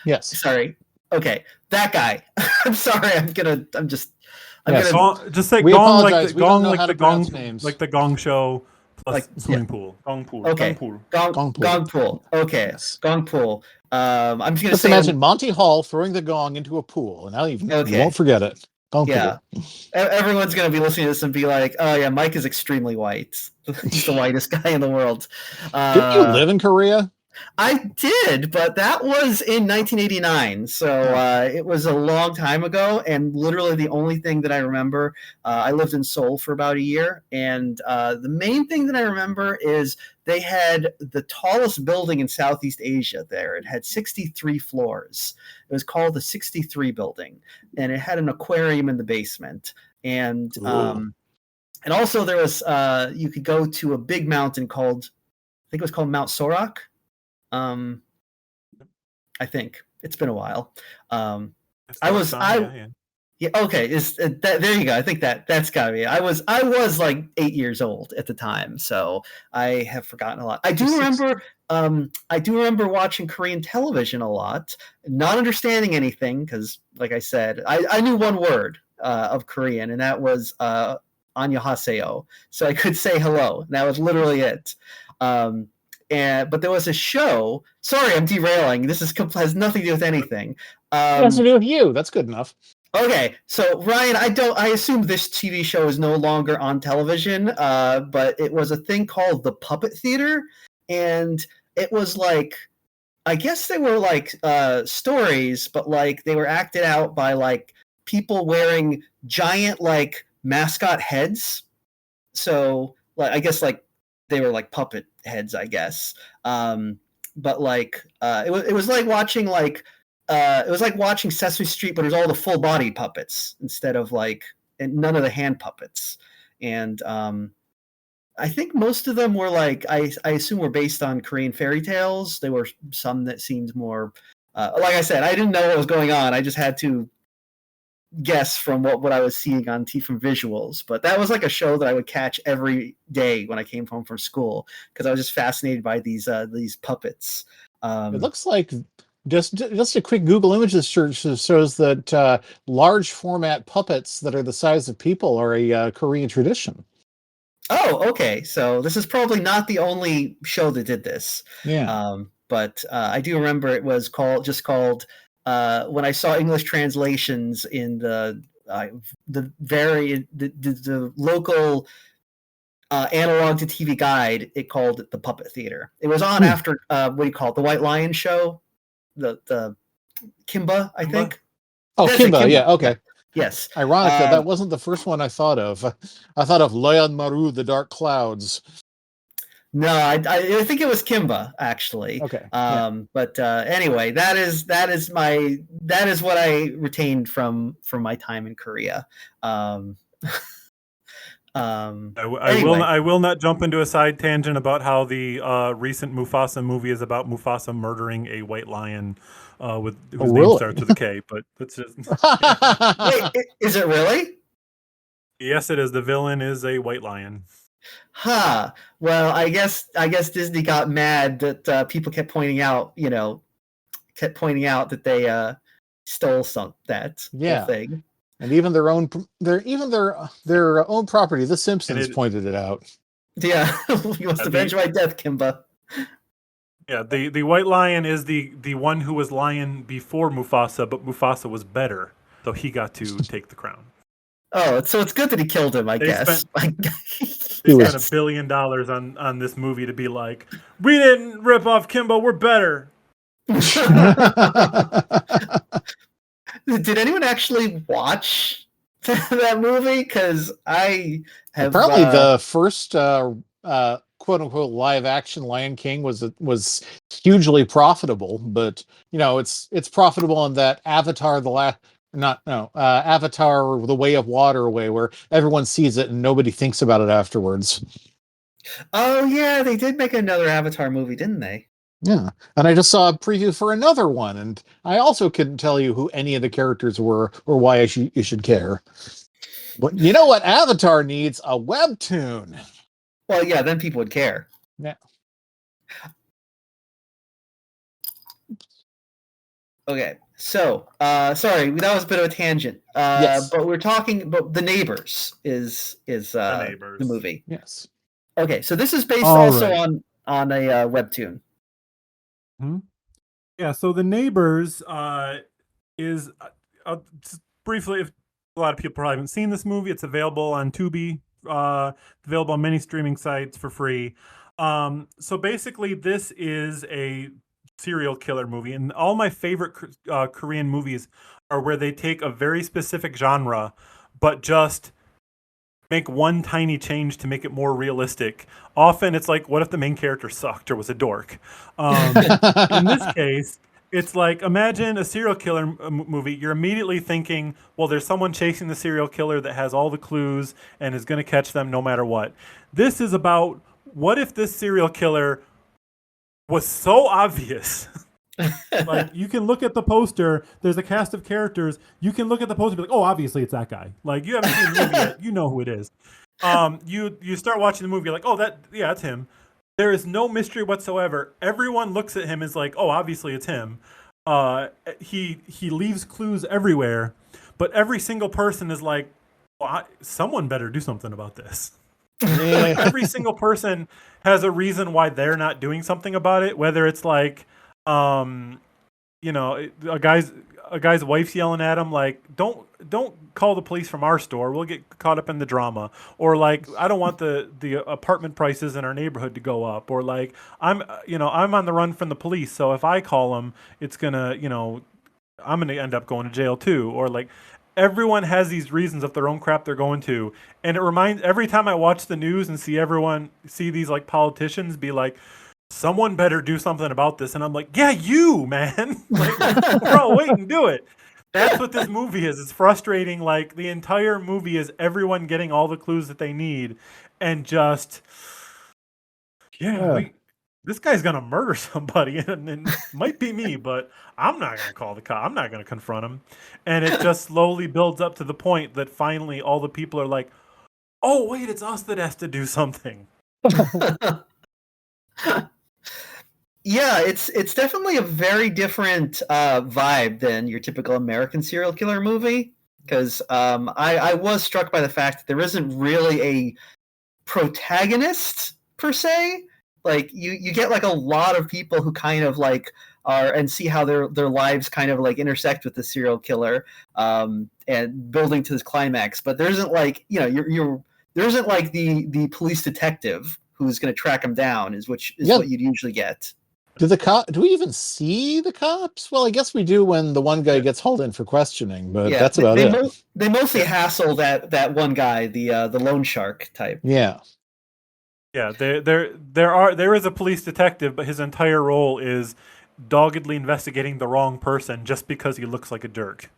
[SPEAKER 1] Yes.
[SPEAKER 2] Sorry. Okay, that guy. I'm sorry. I'm just
[SPEAKER 3] say
[SPEAKER 1] we
[SPEAKER 3] gong
[SPEAKER 1] apologize.
[SPEAKER 3] like the
[SPEAKER 1] we
[SPEAKER 3] gong
[SPEAKER 1] names.
[SPEAKER 3] like the Gong Show plus
[SPEAKER 2] like
[SPEAKER 3] swimming pool. Gong pool.
[SPEAKER 2] Okay.
[SPEAKER 1] Gong
[SPEAKER 2] pool. Okay.
[SPEAKER 1] Yes.
[SPEAKER 2] Gong pool. I'm just gonna
[SPEAKER 1] Just
[SPEAKER 2] say
[SPEAKER 1] imagine Monty Hall throwing the gong into a pool, and now you won't forget it. Gong pool.
[SPEAKER 2] Everyone's gonna be listening to this and be like, "Oh yeah, Mike is extremely white. He's the whitest guy in the world."
[SPEAKER 1] Didn't you live in Korea?
[SPEAKER 2] I did, but that was in 1989, so it was a long time ago. And literally, the only thing that I remember, I lived in Seoul for about a year, and the main thing that I remember is they had the tallest building in Southeast Asia there. It had 63 floors. It was called the 63 building, and it had an aquarium in the basement. And also there was you could go to a big mountain called, I think it was called Mount Sorak. I think it's been a while. Okay. There you go. I think that's gotta be it. I was like 8 years old at the time, so I have forgotten a lot. I do remember watching Korean television a lot, not understanding anything because, like I said, I knew one word of Korean, and that was "Annyeonghaseyo," so I could say hello. And that was literally it. But there was a show. Sorry, I'm derailing. This has nothing to do with anything.
[SPEAKER 1] It has to do with you. That's good enough.
[SPEAKER 2] Okay, so Ryan, I assume this TV show is no longer on television, but it was a thing called the Puppet Theater, and it was like, I guess they were like stories, but like they were acted out by like people wearing giant like mascot heads. So like I guess like they were like puppet heads, I guess. But like it was like watching like it was like watching Sesame Street, but it was all the full body puppets instead of like and none of the hand puppets. And I think most of them were like I assume were based on Korean fairy tales. There were some that seemed more like I said, I didn't know what was going on. I just had to guess from what I was seeing on from visuals. But that was like a show that I would catch every day when I came home from school because I was just fascinated by these puppets.
[SPEAKER 1] It looks like just a quick Google Images search shows that large format puppets that are the size of people are a Korean tradition.
[SPEAKER 2] Oh, okay. So this is probably not the only show that did this.
[SPEAKER 1] Yeah.
[SPEAKER 2] But I do remember it was called when I saw English translations in the local analog to TV guide, it called it the Puppet Theater. It was on after what do you call it, the White Lion show, the Kimba, I think.
[SPEAKER 1] Oh, Kimba, yeah, okay.
[SPEAKER 2] Yeah. Yes.
[SPEAKER 1] Ironic that wasn't the first one I thought of. I thought of Loyan Maru, The Dark Clouds.
[SPEAKER 2] No, I think it was Kimba actually.
[SPEAKER 1] Okay.
[SPEAKER 2] But anyway, that is what I retained from my time in Korea.
[SPEAKER 3] I will not jump into a side tangent about how the recent Mufasa movie is about Mufasa murdering a white lion whose name starts with a K. But that's just
[SPEAKER 2] Wait, is it really?
[SPEAKER 3] Yes, it is. The villain is a white lion.
[SPEAKER 2] Huh. Well, I guess Disney got mad that people kept pointing out that they stole that whole thing.
[SPEAKER 1] And even their own property, The Simpsons, pointed it out.
[SPEAKER 2] Yeah, you must avenge my death, Kimba.
[SPEAKER 3] Yeah, the white lion is the one who was lion before Mufasa, but Mufasa was better, so he got to take the crown.
[SPEAKER 2] Oh, so it's good that he killed him, I guess.
[SPEAKER 3] They spent $1 billion on this movie to be like, we didn't rip off Kimba, we're better.
[SPEAKER 2] Did anyone actually watch that movie? Because I have.
[SPEAKER 1] Apparently, the first quote unquote live action Lion King was hugely profitable, but it's profitable in that Avatar Avatar The Way of Water way where everyone sees it and nobody thinks about it afterwards.
[SPEAKER 2] Oh yeah, they did make another Avatar movie, didn't they?
[SPEAKER 1] Yeah, and I just saw a preview for another one, and I also couldn't tell you who any of the characters were or why you should care. But you know what Avatar needs? A webtoon.
[SPEAKER 2] Well, yeah, then people would care.
[SPEAKER 1] Yeah.
[SPEAKER 2] Okay, so sorry, that was a bit of a tangent.
[SPEAKER 1] Yes.
[SPEAKER 2] But we're talking about The Neighbors is the movie.
[SPEAKER 1] Yes.
[SPEAKER 2] Okay, so this is based also on a webtoon.
[SPEAKER 3] Hmm? Yeah, so The Neighbors is just briefly, if a lot of people probably haven't seen this movie, it's available on Tubi, available on many streaming sites for free. So basically, this is a serial killer movie, and all my favorite Korean movies are where they take a very specific genre, but just make one tiny change to make it more realistic. Often it's like, what if the main character sucked or was a dork? In this case, it's like, imagine a serial killer movie. You're immediately thinking, well, there's someone chasing the serial killer that has all the clues and is going to catch them no matter what. This is about, what if this serial killer was so obvious? Like, you can look at the poster, there's a cast of characters, you can look at the poster and be like, oh, obviously it's that guy. Like, you haven't seen the movie yet, you know who it is. You start watching the movie, you're like, oh, that's him. There is no mystery whatsoever. Everyone looks at him as like, oh, obviously it's him. He leaves clues everywhere, but every single person is like, well, someone better do something about this.
[SPEAKER 1] Yeah.
[SPEAKER 3] Like every single person has a reason why they're not doing something about it. Whether it's like, um, a guy's wife's yelling at him like, don't call the police from our store. We'll get caught up in the drama. Or like, I don't want the apartment prices in our neighborhood to go up. Or like, I'm on the run from the police. So if I call them, it's gonna, I'm gonna end up going to jail too. Or like, everyone has these reasons of their own crap they're going to. And it reminds, every time I watch the news and see these like politicians be like, someone better do something about this. And I'm like, yeah, you, man. Like, we're all waiting to do it. That's what this movie is. It's frustrating. Like, the entire movie is everyone getting all the clues that they need and just, this guy's going to murder somebody. And it might be me, but I'm not going to call the cop. I'm not going to confront him. And it just slowly builds up to the point that finally all the people are like, oh, wait, it's us that has to do something.
[SPEAKER 2] Yeah, it's definitely a very different vibe than your typical American serial killer movie. Because I was struck by the fact that there isn't really a protagonist per se. Like you get like a lot of people who kind of like are and see how their lives kind of like intersect with the serial killer and building to this climax. But there isn't like there isn't like the police detective who's going to track him down is what you'd usually get.
[SPEAKER 1] Do we even see the cops? Well, I guess we do when the one guy gets hauled in for questioning, but that's about it.
[SPEAKER 2] They mostly hassle that one guy, the loan shark type.
[SPEAKER 1] Yeah.
[SPEAKER 3] Yeah, there is a police detective, but his entire role is doggedly investigating the wrong person just because he looks like a jerk.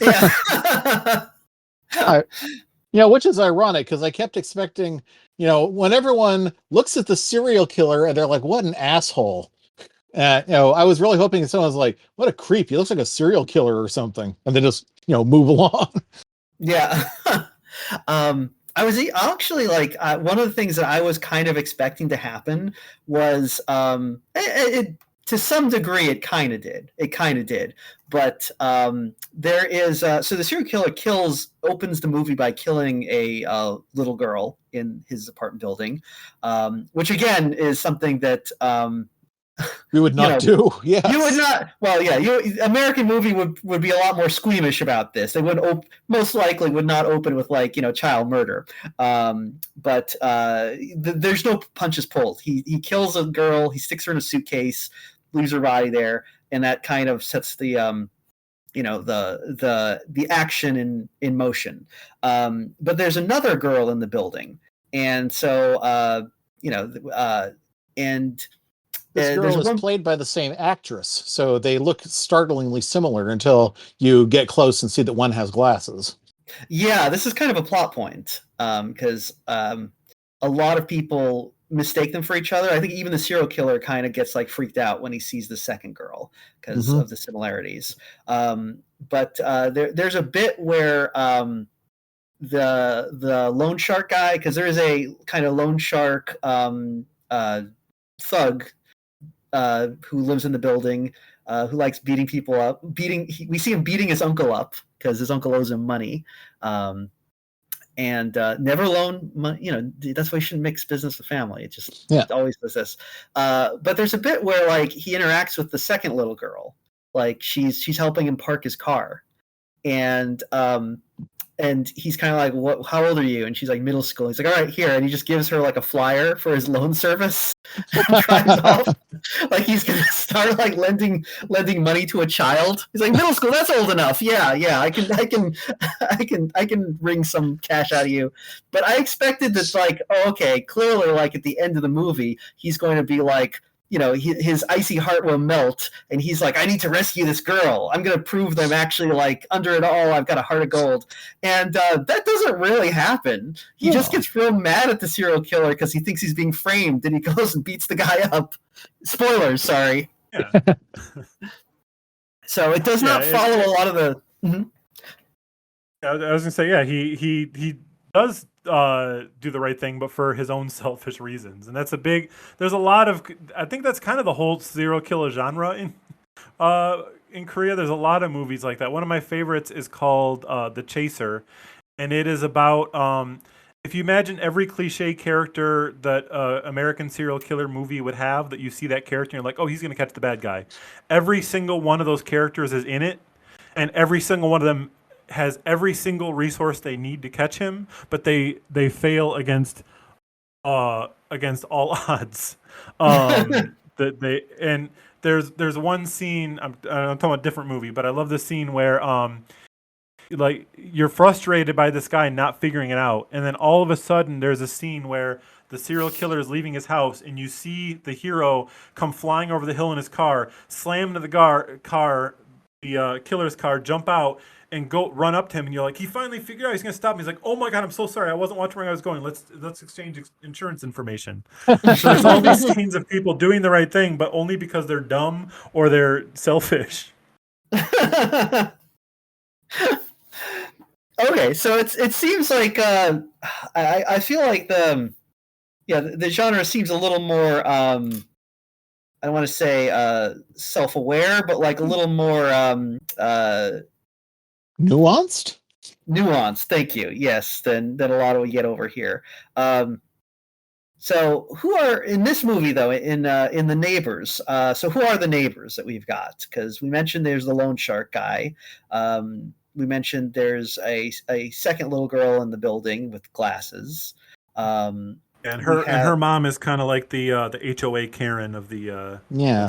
[SPEAKER 2] Yeah.
[SPEAKER 1] Which is ironic because I kept expecting, when everyone looks at the serial killer and they're like, what an asshole. I was really hoping someone was like, what a creep. He looks like a serial killer or something. And then just, move along.
[SPEAKER 2] Yeah. I was actually like, one of the things that I was kind of expecting to happen was, to some degree, it kind of did. But there is, so the serial killer opens the movie by killing a little girl in his apartment building, which again is something that,
[SPEAKER 1] we would not do. Yeah,
[SPEAKER 2] you would not. Well, yeah, American movie would be a lot more squeamish about this. They would most likely would not open with like child murder. But there's no punches pulled. He kills a girl. He sticks her in a suitcase, leaves her body there, and that kind of sets the the action in motion. But there's another girl in the building, and so and.
[SPEAKER 1] This girl is played by the same actress, so they look startlingly similar until you get close and see that one has glasses.
[SPEAKER 2] Yeah, this is kind of a plot point because a lot of people mistake them for each other. I think even the serial killer kind of gets like freaked out when he sees the second girl because of the similarities. But there's a bit where the loan shark guy, because there is a kind of loan shark thug who lives in the building, who likes beating people up. We see him beating his uncle up because his uncle owes him money, and never loan money. That's why you shouldn't mix business with family. It always does this. But there's a bit where like he interacts with the second little girl, like she's helping him park his car, and he's kind of like, "What? How old are you?" And she's like, "Middle school." He's like, "All right, here," and he just gives her like a flyer for his loan service. And drives off like he's gonna start like lending money to a child. He's like, "Middle school, that's old enough. Yeah, I can wring some cash out of you." But I expected that, like, oh, okay, clearly, like at the end of the movie, he's going to be like, his icy heart will melt, and he's like, I need to rescue this girl. I'm going to prove them actually, like, under it all, I've got a heart of gold. And that doesn't really happen. He just gets real mad at the serial killer because he thinks he's being framed, and he goes and beats the guy up. Spoilers, sorry.
[SPEAKER 3] Yeah.
[SPEAKER 2] So it does not follow a lot of the... Mm-hmm.
[SPEAKER 3] I was going to say, yeah, he does do the right thing, but for his own selfish reasons. And there's a lot of, I think that's kind of the whole serial killer genre in Korea. There's a lot of movies like that. One of my favorites is called The Chaser. and it is about if you imagine every cliche character that American serial killer movie would have, that you see that character and you're like, oh, he's going to catch the bad guy. Every single one of those characters is in it, and every single one of them has every single resource they need to catch him, but they fail against all odds. That they and there's one scene. I'm talking about a different movie, but I love this scene where like you're frustrated by this guy not figuring it out, and then all of a sudden there's a scene where the serial killer is leaving his house, and you see the hero come flying over the hill in his car, slam into the car, the killer's car, jump out, and go run up to him, and you're like, he finally figured out he's gonna stop me. He's like, oh my god, I'm so sorry, I wasn't watching where I was going. Let's exchange insurance information. So there's all these scenes of people doing the right thing, but only because they're dumb or they're selfish.
[SPEAKER 2] Okay, so it seems like I feel like the genre seems a little more I don't want to say self-aware, but like a little more
[SPEAKER 1] Nuanced?
[SPEAKER 2] nuanced. Thank you. Yes, than a lot of we get over here. So who are in this movie though? In the neighbors. So who are the neighbors that we've got? Because we mentioned there's the loan shark guy. We mentioned there's a second little girl in the building with glasses.
[SPEAKER 3] And her mom is kind of like the HOA Karen of the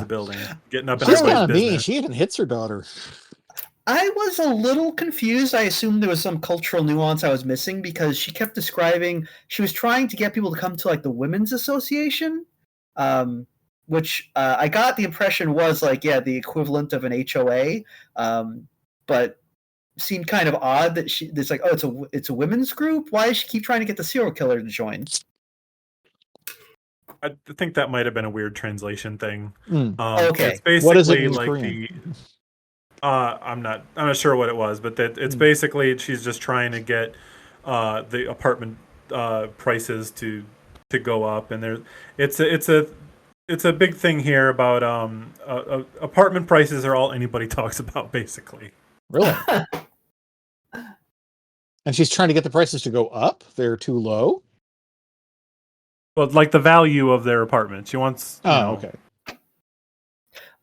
[SPEAKER 3] building, getting up in
[SPEAKER 1] She's
[SPEAKER 3] everybody's
[SPEAKER 1] kind of mean.
[SPEAKER 3] business.
[SPEAKER 1] She even hits her daughter.
[SPEAKER 2] I was a little confused. I assumed there was some cultural nuance I was missing because she kept describing she was trying to get people to come to like the women's association, which I got the impression was like the equivalent of an HOA, but seemed kind of odd that it's like, oh, it's a women's group. Why does she keep trying to get the serial killer to join?
[SPEAKER 3] I think that might have been a weird translation thing.
[SPEAKER 2] Okay,
[SPEAKER 3] it's basically
[SPEAKER 1] what is it in
[SPEAKER 3] like
[SPEAKER 1] Korean?
[SPEAKER 3] I'm not sure what it was, but it's basically she's just trying to get the apartment prices to go up, and it's a big thing here about apartment prices are all anybody talks about, basically.
[SPEAKER 1] Really? And she's trying to get the prices to go up? They're too low?
[SPEAKER 3] Well, like the value of their apartment. She wants.
[SPEAKER 1] Okay.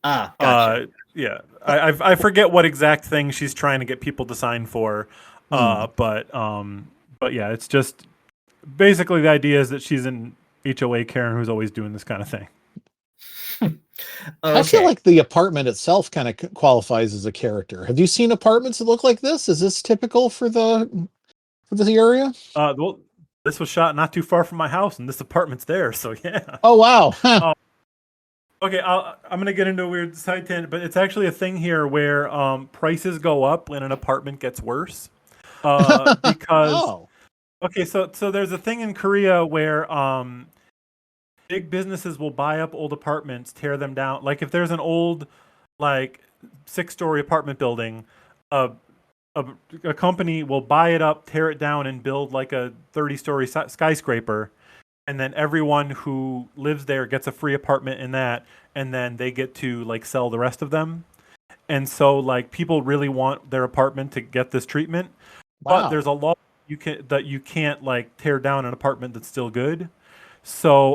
[SPEAKER 2] Gotcha.
[SPEAKER 3] Yeah. I forget what exact thing she's trying to get people to sign for. But yeah, it's just basically the idea is that she's an HOA Karen who's always doing this kind of thing.
[SPEAKER 1] I feel like the apartment itself kind of qualifies as a character. Have you seen apartments that look like this? Is this typical for the area?
[SPEAKER 3] Well, this was shot not too far from my house, and this apartment's there, so yeah.
[SPEAKER 1] Oh wow.
[SPEAKER 3] Okay, I'm going to get into a weird side tangent, but it's actually a thing here where prices go up when an apartment gets worse. Because okay, so there's a thing in Korea where big businesses will buy up old apartments, tear them down. Like if there's an old, like 6-story apartment building, a company will buy it up, tear it down, and build like a 30-story skyscraper. And then everyone who lives there gets a free apartment in that, and then they get to like sell the rest of them. And so like people really want their apartment to get this treatment, but there's a law you can't like tear down an apartment that's still good. So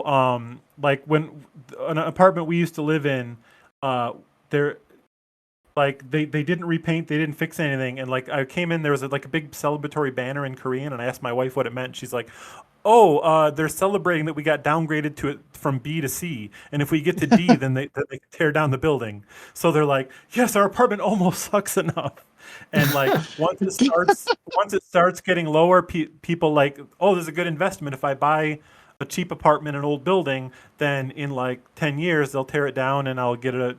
[SPEAKER 3] like when an apartment we used to live in, there like they didn't repaint, they didn't fix anything, and like I came in, there was like a big celebratory banner in Korean, and I asked my wife what it meant. She's like, oh, they're celebrating that we got downgraded to it from B to C, and if we get to D, then they tear down the building. So they're like, yes, our apartment almost sucks enough. And like once it starts getting lower, people like, oh, there's a good investment if I buy a cheap apartment in an old building. Then in like 10 years they'll tear it down, and I'll get an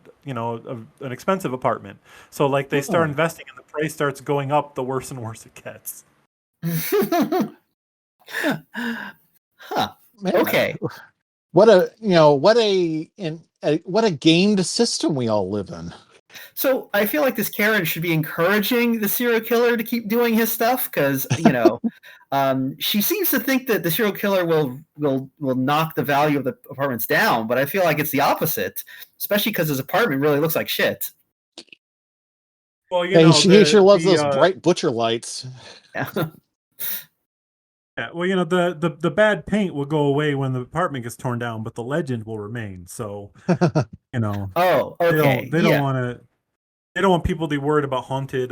[SPEAKER 3] expensive apartment. So like they start investing, and the price starts going up the worse and worse it gets.
[SPEAKER 2] Huh. Man, okay.
[SPEAKER 1] What a gamed system we all live in.
[SPEAKER 2] So I feel like this Karen should be encouraging the serial killer to keep doing his stuff because she seems to think that the serial killer will knock the value of the apartments down, but I feel like it's the opposite, especially because his apartment really looks like shit.
[SPEAKER 3] Well,
[SPEAKER 1] he sure loves those bright butcher lights.
[SPEAKER 2] Yeah.
[SPEAKER 3] Yeah, well, the bad paint will go away when the apartment gets torn down, but the legend will remain. So, you know,
[SPEAKER 2] Oh,
[SPEAKER 3] they
[SPEAKER 2] okay.
[SPEAKER 3] don't
[SPEAKER 2] Yeah.
[SPEAKER 3] want to they don't want people to be worried about haunted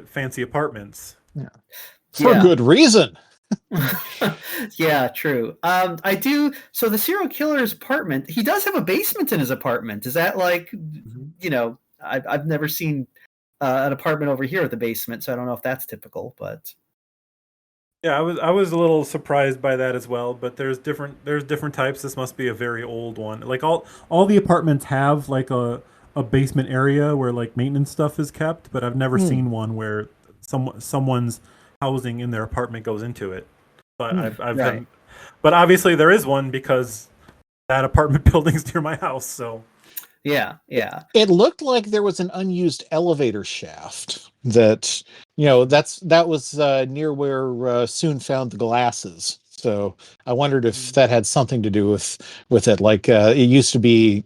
[SPEAKER 3] fancy apartments.
[SPEAKER 1] Yeah. For
[SPEAKER 2] Yeah.
[SPEAKER 1] good reason.
[SPEAKER 2] Yeah, true. I do. So the serial killer's apartment, he does have a basement in his apartment. Is that like,
[SPEAKER 3] Mhm.
[SPEAKER 2] I've never seen an apartment over here with a basement, so I don't know if that's typical, but
[SPEAKER 3] Yeah, I was a little surprised by that as well, but there's different types. This must be a very old one. Like all the apartments have like a basement area where like maintenance stuff is kept, but I've never
[SPEAKER 1] Hmm.
[SPEAKER 3] seen one where someone's housing in their apartment goes into it. But
[SPEAKER 1] Hmm.
[SPEAKER 3] I've
[SPEAKER 2] right.
[SPEAKER 3] had, but obviously there is one because that apartment building's near my house. So
[SPEAKER 2] Yeah, yeah.
[SPEAKER 1] It looked like there was an unused elevator shaft that, that was near where Soon found the glasses. So I wondered if that had something to do with it. Like it used to be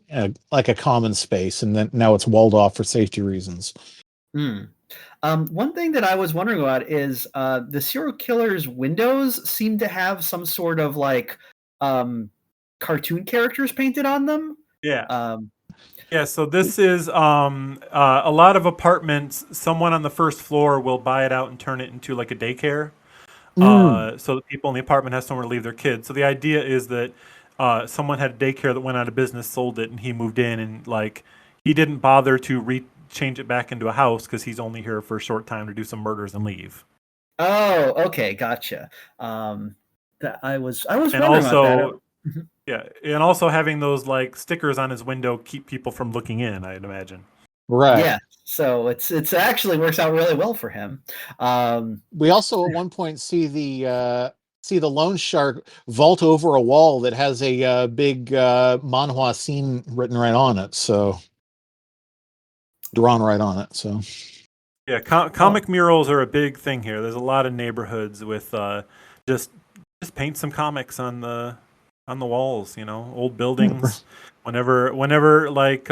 [SPEAKER 1] like a common space, and then now it's walled off for safety reasons.
[SPEAKER 2] Hmm. One thing that I was wondering about is the serial killer's windows seem to have some sort of like um, cartoon characters painted on them.
[SPEAKER 3] yeah,
[SPEAKER 2] Um,
[SPEAKER 3] yeah. So this is a lot of apartments. Someone on the first floor will buy it out and turn it into like a daycare.
[SPEAKER 1] Mm.
[SPEAKER 3] So that people in the apartment have somewhere to leave their kids. So the idea is that someone had a daycare that went out of business, sold it, and he moved in, and like he didn't bother to change it back into a house because he's only here for a short time to do some murders and leave.
[SPEAKER 2] oh, okay, gotcha. That I was
[SPEAKER 3] And
[SPEAKER 2] wondering about that.
[SPEAKER 3] also, yeah, and also having those like stickers on his window keep people from looking in. I'd imagine.
[SPEAKER 1] Right.
[SPEAKER 2] Yeah, so it's actually works out really well for him. Um,
[SPEAKER 1] We also at one point see the loan shark vault over a wall that has a big manhwa scene written right on it. So drawn right on it. So
[SPEAKER 3] Yeah,
[SPEAKER 2] oh,
[SPEAKER 3] comic murals are a big thing here. There's a lot of neighborhoods with just just paint some comics on the walls. Old buildings. Whenever like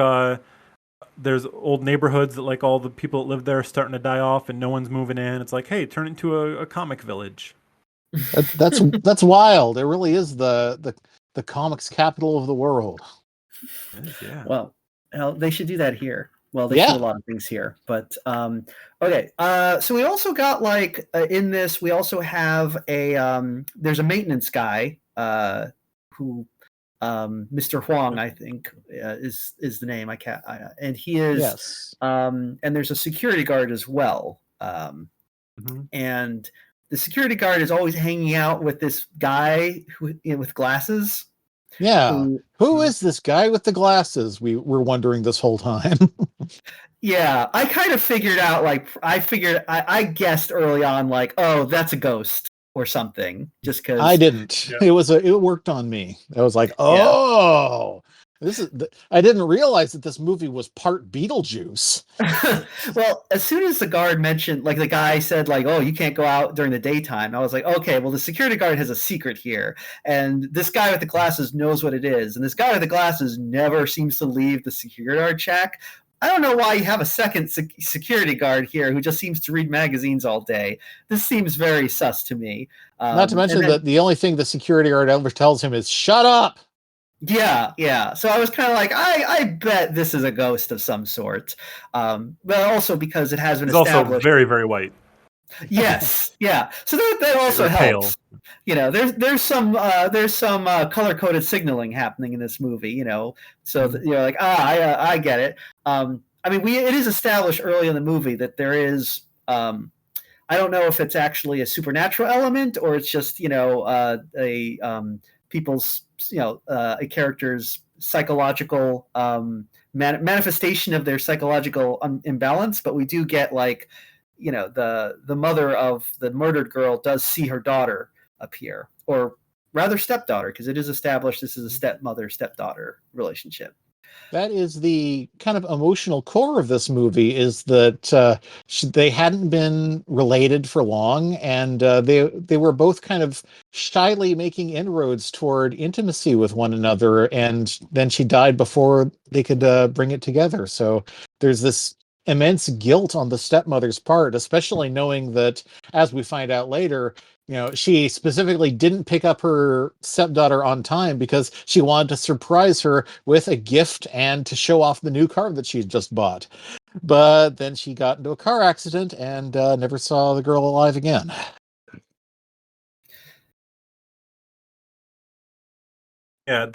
[SPEAKER 3] there's old neighborhoods that like all the people that live there are starting to die off and no one's moving in. It's like, hey, turn it into a comic village.
[SPEAKER 1] that's wild. It really is the comics capital of the world.
[SPEAKER 3] It is, yeah.
[SPEAKER 2] well, they should do that here. Well, they should do
[SPEAKER 1] Yeah.
[SPEAKER 2] a lot of things here, but okay. So we also got like in this, we also have a there's a maintenance guy who Mr. Huang, I think, is the name. I can't, and he is,
[SPEAKER 1] Yes.
[SPEAKER 2] and there's a security guard as well.
[SPEAKER 3] Hmm.
[SPEAKER 2] And the security guard is always hanging out with this guy with glasses.
[SPEAKER 1] Yeah.
[SPEAKER 2] Who,
[SPEAKER 1] Who is this guy with the glasses? We were wondering this whole time.
[SPEAKER 2] yeah, I kind of figured out. Like, I guessed early on, like, oh, that's a ghost or something, just
[SPEAKER 1] I
[SPEAKER 2] because.
[SPEAKER 1] didn't.
[SPEAKER 3] Yeah.
[SPEAKER 1] It worked on me. I was like,
[SPEAKER 2] Yeah.
[SPEAKER 1] oh, I didn't realize that this movie was part Beetlejuice.
[SPEAKER 2] Well, as soon as the guard mentioned, like the guy said, like, "Oh, you can't go out during the daytime," I was like, "Okay, well, the security guard has a secret here, and this guy with the glasses knows what it is, and this guy with the glasses never seems to leave the security guard shack." I don't know why you have a second security guard here who just seems to read magazines all day. This seems very sus to me.
[SPEAKER 1] Not to
[SPEAKER 2] And
[SPEAKER 1] mention
[SPEAKER 2] then
[SPEAKER 1] that the only thing the security guard ever tells him is "shut up."
[SPEAKER 2] yeah, yeah. So I was kind of like, I bet this is a ghost of some sort. But also because it has been
[SPEAKER 3] He's also
[SPEAKER 2] established.
[SPEAKER 3] very, very white.
[SPEAKER 2] Yes, yeah. So that also
[SPEAKER 3] Or pale.
[SPEAKER 2] helps. There's some color coded signaling happening in this movie. So that
[SPEAKER 3] Mhm.
[SPEAKER 2] you're like, I get it. I mean, it is established early in the movie that there is. I don't know if it's actually a supernatural element or it's just a people's a character's psychological manifestation of their psychological imbalance. But we do get like the mother of the murdered girl does see her daughter appear, or rather stepdaughter, because it is established this is a stepmother stepdaughter relationship.
[SPEAKER 1] That is the kind of emotional core of this movie, is that they hadn't been related for long, and they were both kind of shyly making inroads toward intimacy with one another, and then she died before they could bring it together. So there's this immense guilt on the stepmother's part, especially knowing that, as we find out later, she specifically didn't pick up her stepdaughter on time because she wanted to surprise her with a gift and to show off the new car that she'd just bought. But then she got into a car accident and never saw the girl alive again.
[SPEAKER 3] Yeah,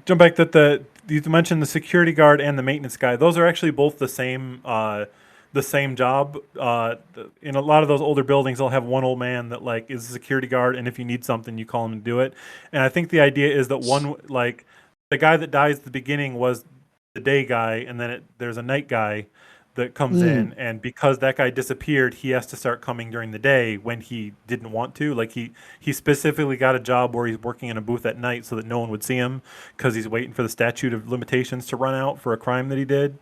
[SPEAKER 3] jump back that you mentioned the security guard and the maintenance guy. Those are actually both the same job. In a lot of those older buildings, they'll have one old man that like is a security guard, and if you need something, you call him to do it. And I think the idea is that one like the guy that dies at the beginning was the day guy, and then there's a night guy that comes in, and because that guy disappeared, he has to start coming during the day when he didn't want to. Like he specifically got a job where he's working in a booth at night so that no one would see him because he's waiting for the statute of limitations to run out for a crime that he did.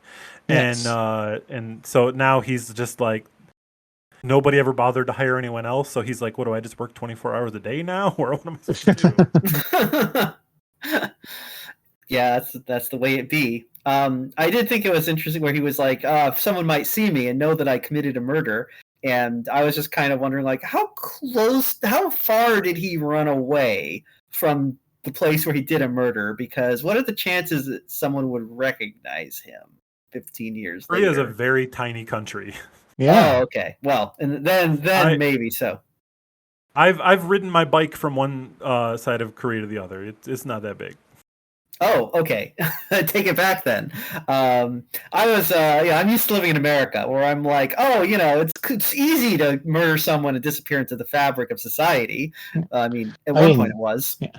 [SPEAKER 1] Yes.
[SPEAKER 3] And so now he's just like nobody ever bothered to hire anyone else. So he's like, what do I just work 24 hours a day now, or what am I supposed to do?
[SPEAKER 2] Yeah, that's the way it be. I did think it was interesting where he was like, someone might see me and know that I committed a murder. And I was just kind of wondering, like, how far did he run away from the place where he did a murder? Because what are the chances that someone would recognize him 15 years later?
[SPEAKER 3] Korea is a very tiny country.
[SPEAKER 2] Yeah. Oh, okay. Well, and then maybe so.
[SPEAKER 3] I've ridden my bike from one side of Korea to the other. It's not that big.
[SPEAKER 2] Oh, okay. Take it back then. I was, I'm used to living in America where I'm like, it's easy to murder someone and disappear into the fabric of society. At one point it was.
[SPEAKER 1] Yeah.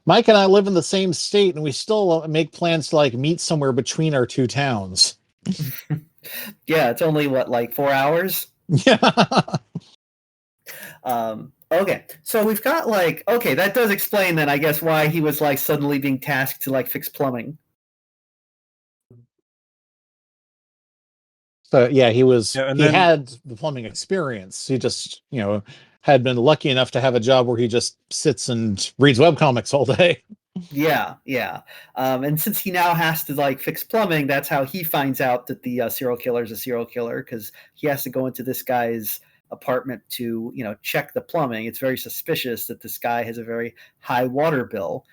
[SPEAKER 1] Mike and I live in the same state, and we still make plans to like meet somewhere between our two towns.
[SPEAKER 2] Yeah, it's only like 4 hours.
[SPEAKER 1] Yeah.
[SPEAKER 2] Okay, so we've got that does explain then, I guess, why he was like suddenly being tasked to like fix plumbing.
[SPEAKER 1] So yeah, he had the plumbing experience. He just, had been lucky enough to have a job where he just sits and reads webcomics all day.
[SPEAKER 2] Yeah. And since he now has to like fix plumbing, that's how he finds out that the serial killer is a serial killer, because he has to go into this guy's apartment to check the plumbing. It's very suspicious that this guy has a very high water bill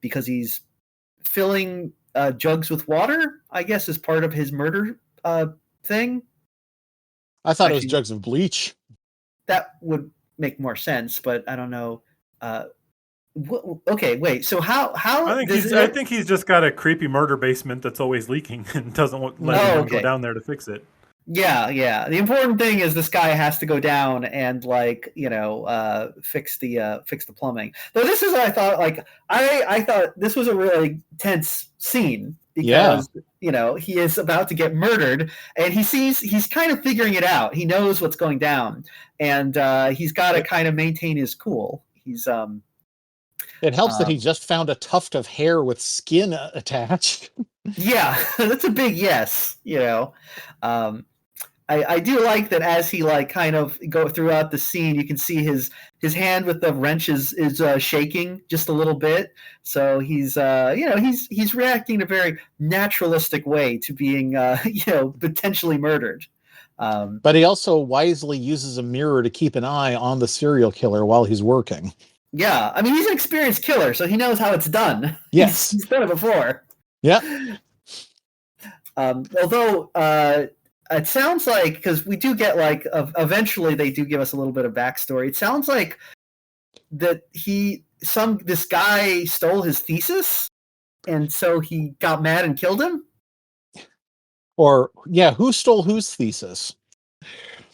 [SPEAKER 2] because he's filling jugs with water, I guess, as part of his murder thing.
[SPEAKER 1] I thought it was jugs of bleach.
[SPEAKER 2] That would make more sense, but I don't know. Okay, wait. So how?
[SPEAKER 3] I think he's just got a creepy murder basement that's always leaking and doesn't let anyone go down there to fix it.
[SPEAKER 2] Yeah. The important thing is this guy has to go down and fix the plumbing. Though this is what I thought. Like I thought this was a really tense scene because he is about to get murdered and he's kind of figuring it out. He knows what's going down and he's got to kind of maintain his cool. He's
[SPEAKER 1] It helps that he just found a tuft of hair with skin attached.
[SPEAKER 2] Yeah, that's a big yes. I do like that as he kind of go throughout the scene, you can see his hand with the wrench is shaking just a little bit. So he's reacting in a very naturalistic way to being potentially murdered.
[SPEAKER 1] But he also wisely uses a mirror to keep an eye on the serial killer while he's working.
[SPEAKER 2] Yeah, he's an experienced killer, so he knows how it's done.
[SPEAKER 1] Yes,
[SPEAKER 2] he's done it before.
[SPEAKER 1] Yeah.
[SPEAKER 2] Although it sounds like, because we do get eventually they do give us a little bit of backstory. It sounds like that this guy stole his thesis, and so he got mad and killed him.
[SPEAKER 1] Or who stole whose thesis?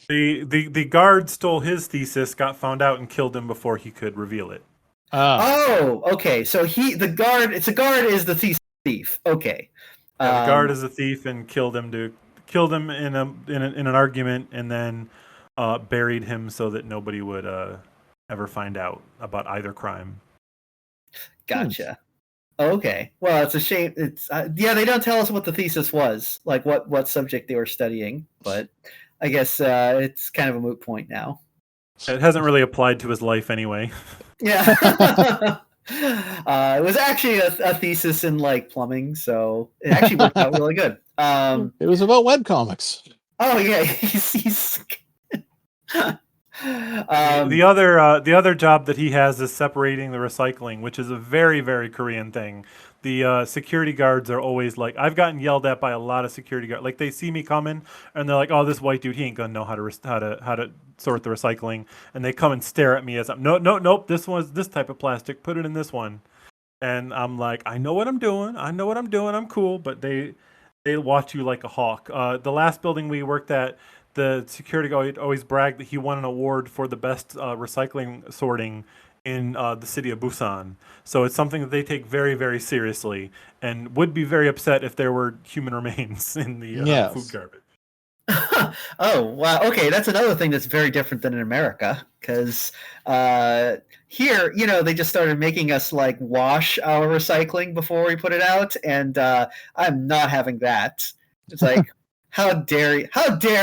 [SPEAKER 3] The guard stole his thesis, got found out, and killed him before he could reveal it.
[SPEAKER 2] Oh, okay. So the guard is the thief. Okay.
[SPEAKER 3] Yeah, the guard is a thief and killed him in an argument, and then buried him so that nobody would ever find out about either crime.
[SPEAKER 2] Gotcha. Okay. Well, it's a shame. It's they don't tell us what the thesis was, like what subject they were studying, but I guess it's kind of a moot point now.
[SPEAKER 3] It hasn't really applied to his life anyway.
[SPEAKER 2] Yeah. It was actually a thesis in plumbing, so it actually worked out really good.
[SPEAKER 1] It was about webcomics.
[SPEAKER 2] Oh yeah, he's
[SPEAKER 3] The other job that he has is separating the recycling, which is a very, very Korean thing. The security guards are always like, I've gotten yelled at by a lot of security guards. Like they see me coming and they're like, "Oh, this white dude, he ain't gonna know how to sort the recycling," and they come and stare at me as I'm, nope, this one's this type of plastic, put it in this one, and I'm like, I know what I'm doing, I'm cool, but they watch you like a hawk. The last building we worked at, the security guard always bragged that he won an award for the best recycling sorting in the city of Busan. So it's something that they take very, very seriously, and would be very upset if there were human remains in the food
[SPEAKER 1] Yes.
[SPEAKER 3] garbage.
[SPEAKER 2] Oh, wow. Okay, that's another thing that's very different than in America, because here, they just started making us like wash our recycling before we put it out, and I'm not having that. It's like, how dare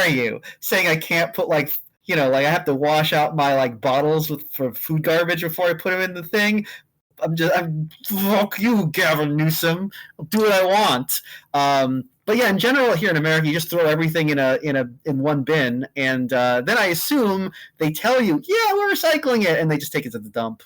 [SPEAKER 2] you saying I can't put like I have to wash out my like bottles for food garbage before I put them in the thing. I'm fuck you, Gavin Newsom. I'll do what I want. But yeah, in general, here in America, you just throw everything in one bin, and then I assume they tell you, yeah, we're recycling it, and they just take it to the dump.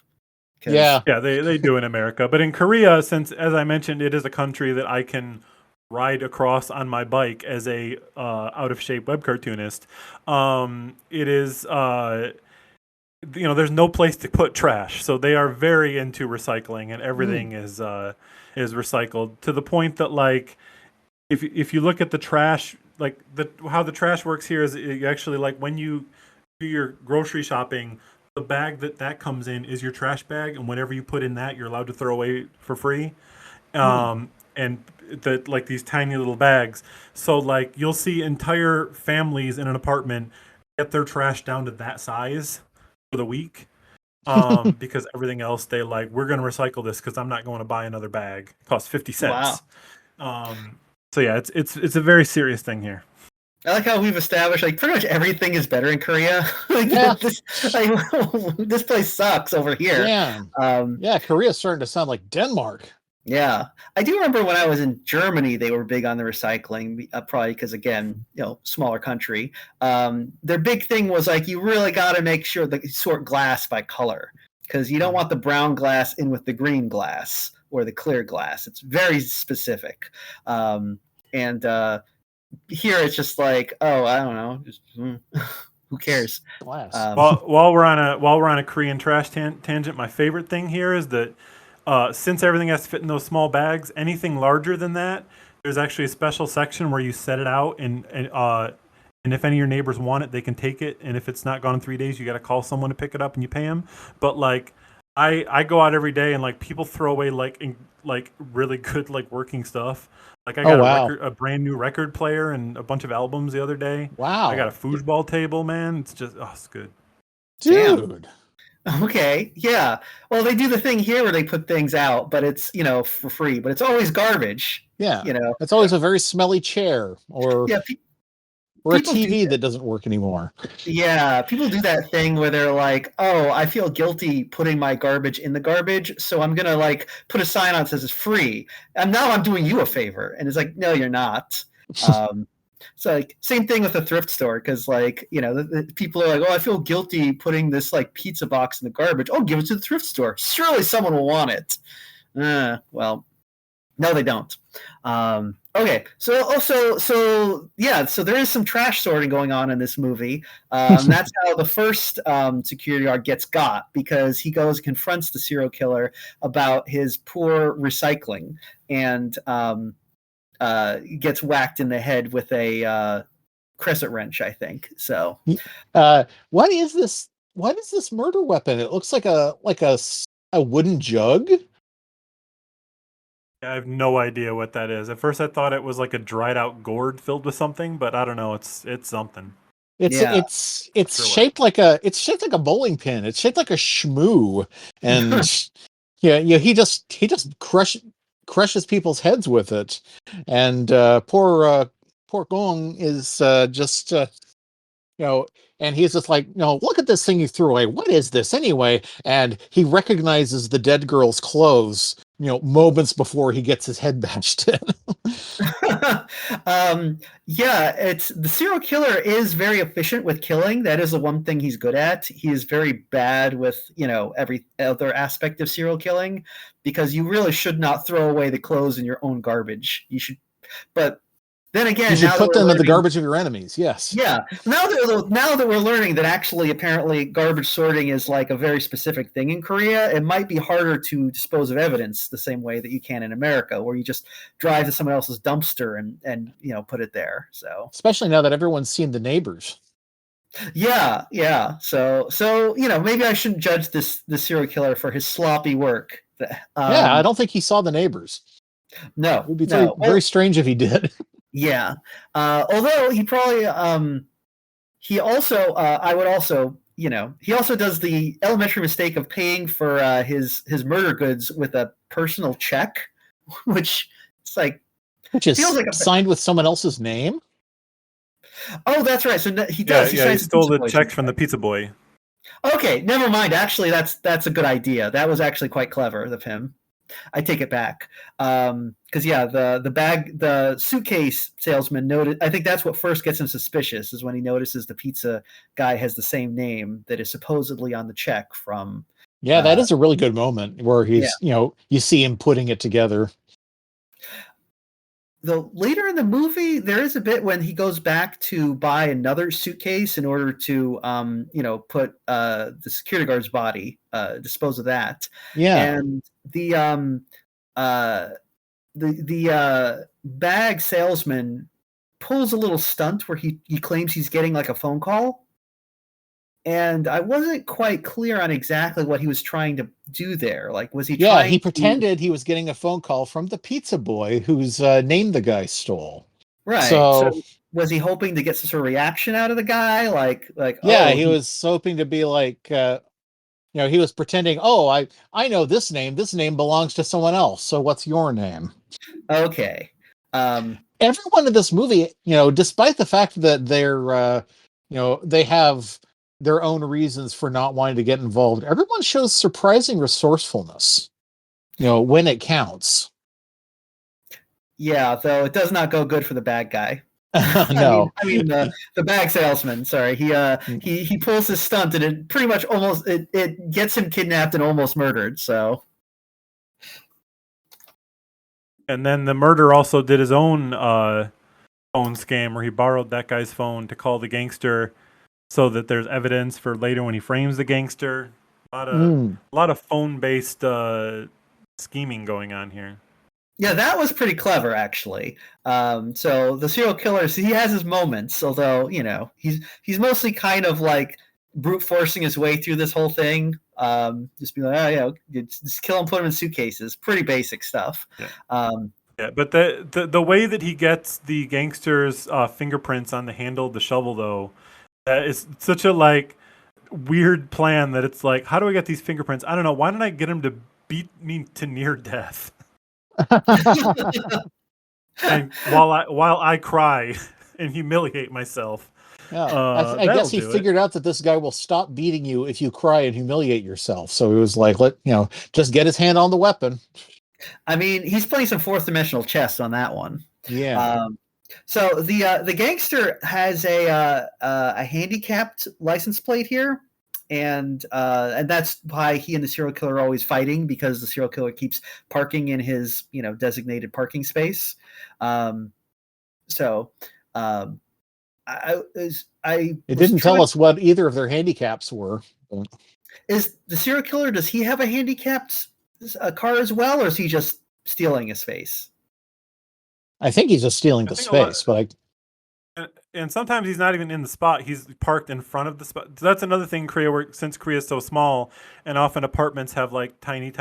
[SPEAKER 1] Yeah.
[SPEAKER 3] Yeah, they do in America, but in Korea, since as I mentioned, it is a country that I can ride across on my bike as a out of shape web cartoonist. It is there's no place to put trash, so they are very into recycling, and everything is recycled to the point that like if you look at the trash, like how the trash works here is you actually like when you do your grocery shopping, the bag that comes in is your trash bag, and whenever you put in that, you're allowed to throw away for free. And that like these tiny little bags. So like you'll see entire families in an apartment get their trash down to that size for the week. Because everything else they like, we're gonna recycle this because I'm not going to buy another bag. It costs 50 cents.
[SPEAKER 2] Wow.
[SPEAKER 3] So yeah, it's a very serious thing here.
[SPEAKER 2] I like how we've established like pretty much everything is better in Korea.
[SPEAKER 1] Yeah.
[SPEAKER 2] This place sucks over here.
[SPEAKER 1] Yeah. Korea's starting to sound like Denmark.
[SPEAKER 2] Yeah, I do remember when I was in Germany, they were big on the recycling, probably because again, smaller country. Their big thing was like you really got to make sure that you sort glass by color because you don't want the brown glass in with the green glass or the clear glass. It's very specific, and here it's just like, oh, I don't know, just, who cares?
[SPEAKER 1] Glass.
[SPEAKER 3] While we're on a Korean trash tangent, my favorite thing here is that. Since everything has to fit in those small bags, anything larger than that, there's actually a special section where you set it out, and if any of your neighbors want it, they can take it. And if it's not gone in 3 days, you got to call someone to pick it up, and you pay them. But like, I go out every day, and like people throw away like really good like working stuff. Like I got a brand new record player and a bunch of albums the other day.
[SPEAKER 1] Wow.
[SPEAKER 3] I got a foosball table, man. It's just it's good.
[SPEAKER 1] Dude.
[SPEAKER 2] Damn. Okay, yeah. Well, they do the thing here where they put things out, but it's for free, but it's always garbage.
[SPEAKER 1] Yeah, it's always a very smelly chair or a TV that doesn't work anymore.
[SPEAKER 2] Yeah, people do that thing where they're like, "Oh, I feel guilty putting my garbage in the garbage, so I'm gonna like put a sign on that says it's free, and now I'm doing you a favor." And it's like, no, you're not. So like same thing with a thrift store because like the people are like, oh, I feel guilty putting this like pizza box in the garbage. Oh, give it to the thrift store. Surely someone will want it. Well, no, they don't. Okay, so there is some trash sorting going on in this movie. That's how the first security guard gets got because he goes and confronts the serial killer about his poor recycling and. Gets whacked in the head with a crescent wrench, I think. So,
[SPEAKER 1] what is this? What is this murder weapon? It looks like a wooden jug.
[SPEAKER 3] I have no idea what that is. At first, I thought it was like a dried out gourd filled with something, but I don't know. It's something.
[SPEAKER 1] It's shaped like a bowling pin. It's shaped like a shmoo, and he just crushes people's heads with it, and poor Gong is just and he's just like, look at this thing you threw away. What is this anyway? And he recognizes the dead girl's clothes moments before he gets his head bashed in.
[SPEAKER 2] Yeah, it's the serial killer is very efficient with killing. That is the one thing he's good at. He is very bad with, every other aspect of serial killing, because you really should not throw away the clothes in your own garbage. You should, but then
[SPEAKER 1] You
[SPEAKER 2] again,
[SPEAKER 1] should
[SPEAKER 2] now that
[SPEAKER 1] put
[SPEAKER 2] we're
[SPEAKER 1] them in the
[SPEAKER 2] learning,
[SPEAKER 1] garbage of your enemies. Yes.
[SPEAKER 2] yeah, now that we're learning that actually apparently garbage sorting is like a very specific thing in Korea, it might be harder to dispose of evidence the same way that you can in America, where you just drive to someone else's dumpster and put it there. So
[SPEAKER 1] Especially now that everyone's seen The Neighbors.
[SPEAKER 2] yeah. So maybe I shouldn't judge this serial killer for his sloppy work.
[SPEAKER 1] Yeah, I don't think he saw The Neighbors.
[SPEAKER 2] No,
[SPEAKER 1] It would be very,
[SPEAKER 2] no.
[SPEAKER 1] very strange if he did.
[SPEAKER 2] Yeah. Although he probably he also I would also he also does the elementary mistake of paying for his murder goods with a personal check, which it's like
[SPEAKER 1] Which
[SPEAKER 2] feels
[SPEAKER 1] is
[SPEAKER 2] like
[SPEAKER 1] signed with someone else's name.
[SPEAKER 2] oh, that's right. So he
[SPEAKER 3] Yeah,
[SPEAKER 2] does. He
[SPEAKER 3] he
[SPEAKER 2] signs
[SPEAKER 3] stole
[SPEAKER 2] Pizza
[SPEAKER 3] the
[SPEAKER 2] Boy's
[SPEAKER 3] checks from the
[SPEAKER 2] check.
[SPEAKER 3] pizza boy.
[SPEAKER 2] Okay, never mind. Actually, that's a good idea. That was actually quite clever of him. I take it back. Because the suitcase salesman noted. I think that's what first gets him suspicious, is when he notices the pizza guy has the same name that is supposedly on the check from.
[SPEAKER 1] Yeah, that is a really good moment where
[SPEAKER 2] Yeah.
[SPEAKER 1] you see him putting it together.
[SPEAKER 2] Though later in the movie, there is a bit when he goes back to buy another suitcase in order to, put the security guard's body, dispose of that,
[SPEAKER 1] Yeah.
[SPEAKER 2] and uh, the bag salesman pulls a little stunt where he claims he's getting like a phone call, and I wasn't quite clear on exactly what he was trying to do there. Like, was he
[SPEAKER 1] Yeah, he
[SPEAKER 2] trying to
[SPEAKER 1] pretended he was getting a phone call from the pizza boy whose name the guy stole.
[SPEAKER 2] right? So
[SPEAKER 1] So,
[SPEAKER 2] was he hoping to get some sort of reaction out of the guy, like
[SPEAKER 1] yeah,
[SPEAKER 2] oh
[SPEAKER 1] he was hoping to be like, he was pretending, oh, I know this name. This name belongs to someone else. So what's your name?
[SPEAKER 2] okay,
[SPEAKER 1] Everyone in this movie, despite the fact that they have their own reasons for not wanting to get involved, everyone shows surprising resourcefulness, when it counts.
[SPEAKER 2] yeah. Though it does not go good for the bad guy.
[SPEAKER 1] No.
[SPEAKER 2] I mean the bag salesman. Sorry, he pulls his stunt, and it pretty much almost it gets him kidnapped and almost murdered. So
[SPEAKER 3] And then the murderer also did his own phone scam where he borrowed that guy's phone to call the gangster so that there's evidence for later when he frames the gangster. A lot of phone-based scheming going on here.
[SPEAKER 2] yeah, that was pretty clever, actually. So the serial killer, he has his moments, although he's mostly kind of like brute forcing his way through this whole thing. Just be like, oh yeah, just kill him, put him in suitcases. Pretty basic stuff.
[SPEAKER 3] Yeah. Yeah, but the way that he gets the gangster's fingerprints on the handle of the shovel, though, is such a weird plan that it's like, how do I get these fingerprints? I don't know. Why don't I get him to beat me to near death? And while I cry and humiliate myself.
[SPEAKER 1] Yeah, I guess he figured out that this guy will stop beating you if you cry and humiliate yourself. So he was like, just get his hand on the weapon.
[SPEAKER 2] I mean, he's playing some fourth dimensional chess on that one.
[SPEAKER 1] Yeah.
[SPEAKER 2] So the gangster has a handicapped license plate here, and that's why he and the serial killer are always fighting, because the serial killer keeps parking in his designated parking space. So
[SPEAKER 1] It didn't tell us what either of their handicaps were.
[SPEAKER 2] Is the serial killer, does he have a handicapped car as well, or is he just stealing his space?
[SPEAKER 1] I think he's just stealing the space, but
[SPEAKER 3] and sometimes he's not even in the spot. He's parked in front of the spot. So that's another thing in Korea, where since Korea is so small and often apartments have tiny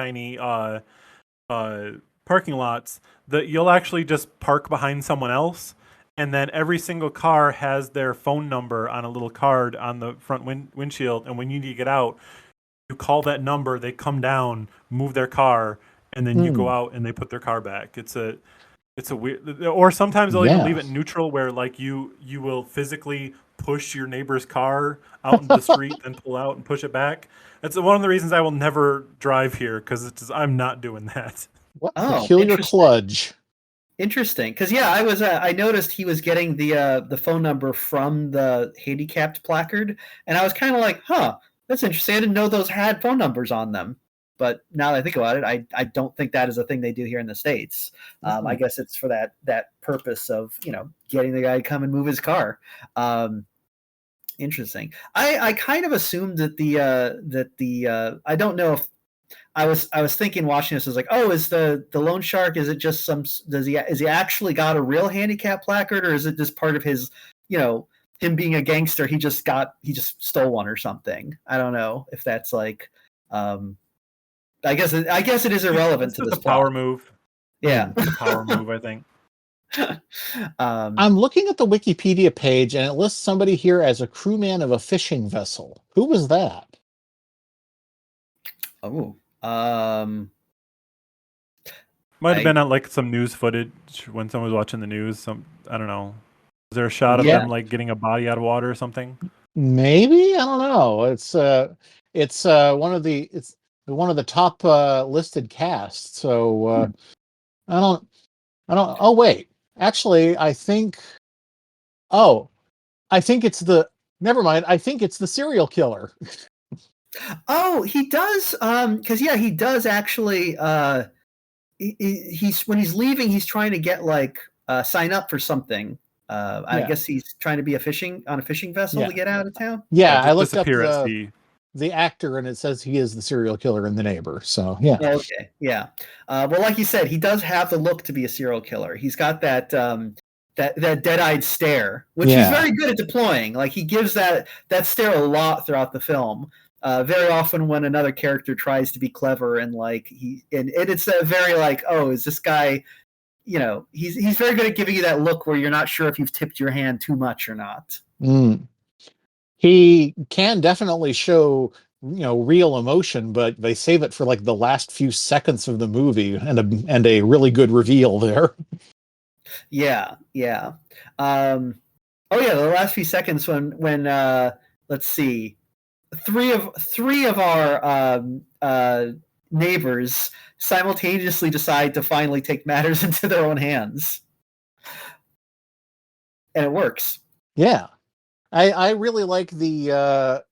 [SPEAKER 3] parking lots, that you'll actually just park behind someone else, and then every single car has their phone number on a little card on the front windshield, and when you need to get out, you call that number, they come down, move their car, and then you go out and they put their car back. It's a weird, or sometimes they'll even leave it neutral, where you will physically push your neighbor's car out into the street, then pull out and push it back. That's one of the reasons I will never drive here, because I'm not doing that.
[SPEAKER 1] What
[SPEAKER 2] Oh,
[SPEAKER 1] peculiar
[SPEAKER 2] interesting.
[SPEAKER 1] kludge.
[SPEAKER 2] Interesting, because I noticed he was getting the phone number from the handicapped placard, and I was kind of like, huh, that's interesting. I didn't know those had phone numbers on them. But now that I think about it, I don't think that is a thing they do here in the States. I guess it's for that purpose of getting the guy to come and move his car. Interesting. I kind of assumed that the I don't know if I was thinking watching this, I was like, oh, is the loan shark, is it just is he actually got a real handicap placard, or is it just part of his, him being a gangster, he just stole one or something? I don't know if that's like I guess it is irrelevant
[SPEAKER 3] It's
[SPEAKER 2] to
[SPEAKER 3] just
[SPEAKER 2] this
[SPEAKER 3] a power
[SPEAKER 2] plot.
[SPEAKER 3] move.
[SPEAKER 2] Yeah.
[SPEAKER 3] It's a power move, I think.
[SPEAKER 1] I'm looking at the Wikipedia page, and it lists somebody here as a crewman of a fishing vessel. Who was that?
[SPEAKER 2] Oh.
[SPEAKER 3] Might have been on like some news footage when someone was watching the news. I don't know. Is there a shot of
[SPEAKER 2] Yeah.
[SPEAKER 3] them like getting a body out of water or something?
[SPEAKER 1] Maybe, I don't know. It's one of the top listed casts. So I don't I don't. Oh wait, actually, Oh, I think it's the. Never mind. I think it's the serial killer.
[SPEAKER 2] Oh, he does. Because he does actually. He's when he's leaving, he's trying to get like sign up for something. I
[SPEAKER 1] Yeah.
[SPEAKER 2] guess he's trying to be a fishing vessel to get out of town.
[SPEAKER 1] Yeah, I
[SPEAKER 3] Just
[SPEAKER 1] looked up
[SPEAKER 3] disappear at sea.
[SPEAKER 1] the actor, and it says he is the serial killer in The Neighbor. So yeah.
[SPEAKER 2] Okay, yeah. Well, like you said, he does have the look to be a serial killer. He's got that that dead-eyed stare, which he's very good at deploying. Like he gives that stare a lot throughout the film. Very often when another character tries to be clever and like and it's a very like, oh, is this guy? He's very good at giving you that look where you're not sure if you've tipped your hand too much or not.
[SPEAKER 1] He can definitely show real emotion, but they save it for like the last few seconds of the movie, and a really good reveal there.
[SPEAKER 2] Yeah. Oh yeah, the last few seconds when let's see, three of our neighbors simultaneously decide to finally take matters into their own hands, and it works.
[SPEAKER 1] Yeah, I really like the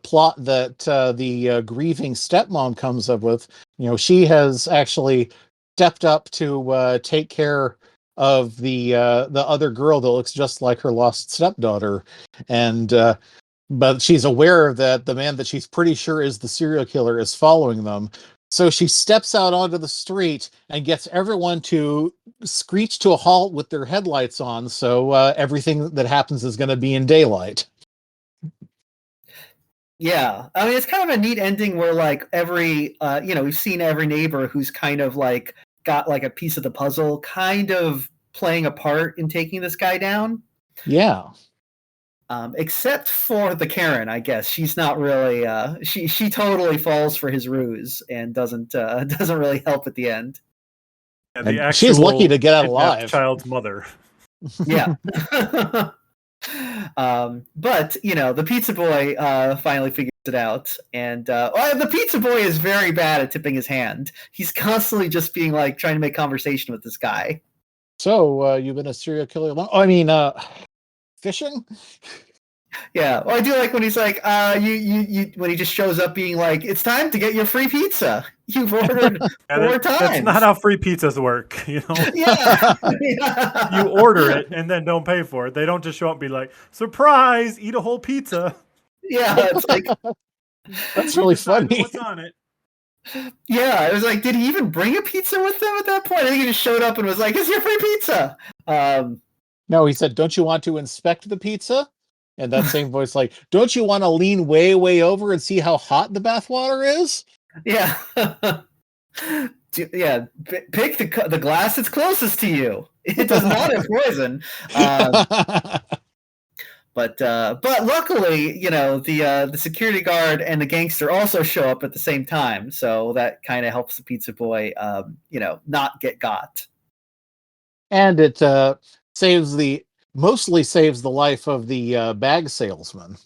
[SPEAKER 1] plot that the grieving stepmom comes up with. She has actually stepped up to take care of the other girl that looks just like her lost stepdaughter, and but she's aware that the man that she's pretty sure is the serial killer is following them. So she steps out onto the street and gets everyone to screech to a halt with their headlights on. So everything that happens is going to be in daylight.
[SPEAKER 2] Yeah, I mean it's kind of a neat ending where like every we've seen every neighbor who's kind of like got like a piece of the puzzle, kind of playing a part in taking this guy down.
[SPEAKER 1] Yeah.
[SPEAKER 2] Except for the Karen, I guess she's not really. She totally falls for his ruse and doesn't really help at the end.
[SPEAKER 3] Yeah, the
[SPEAKER 1] And she's lucky to get out
[SPEAKER 3] kidnapped
[SPEAKER 1] alive.
[SPEAKER 3] child's mother.
[SPEAKER 2] Yeah. But the pizza boy finally figures it out, and the pizza boy is very bad at tipping his hand. He's constantly just being like trying to make conversation with this guy.
[SPEAKER 1] So you've been a serial killer long? Oh, I mean, fishing?
[SPEAKER 2] Yeah, well, I do like when he's like, you when he just shows up being like, it's time to get your free pizza. You've ordered 4 times.
[SPEAKER 3] That's not how free pizzas work,
[SPEAKER 2] Yeah.
[SPEAKER 3] You order it and then don't pay for it. They don't just show up and be like, surprise, eat a whole pizza.
[SPEAKER 2] Yeah, it's like
[SPEAKER 1] that's really funny.
[SPEAKER 3] What's on it?
[SPEAKER 2] Yeah, it was like, did he even bring a pizza with him at that point? I think he just showed up and was like, "It's your free pizza."
[SPEAKER 1] No, he said, "Don't you want to inspect the pizza?" And that same voice, like, "Don't you want to lean way, way over and see how hot the bathwater is?"
[SPEAKER 2] Yeah, yeah. Pick the glass that's closest to you. It does not have poison. But luckily, the security guard and the gangster also show up at the same time, so that kind of helps the pizza boy, not get got.
[SPEAKER 1] And it mostly saves the life of the bag salesman.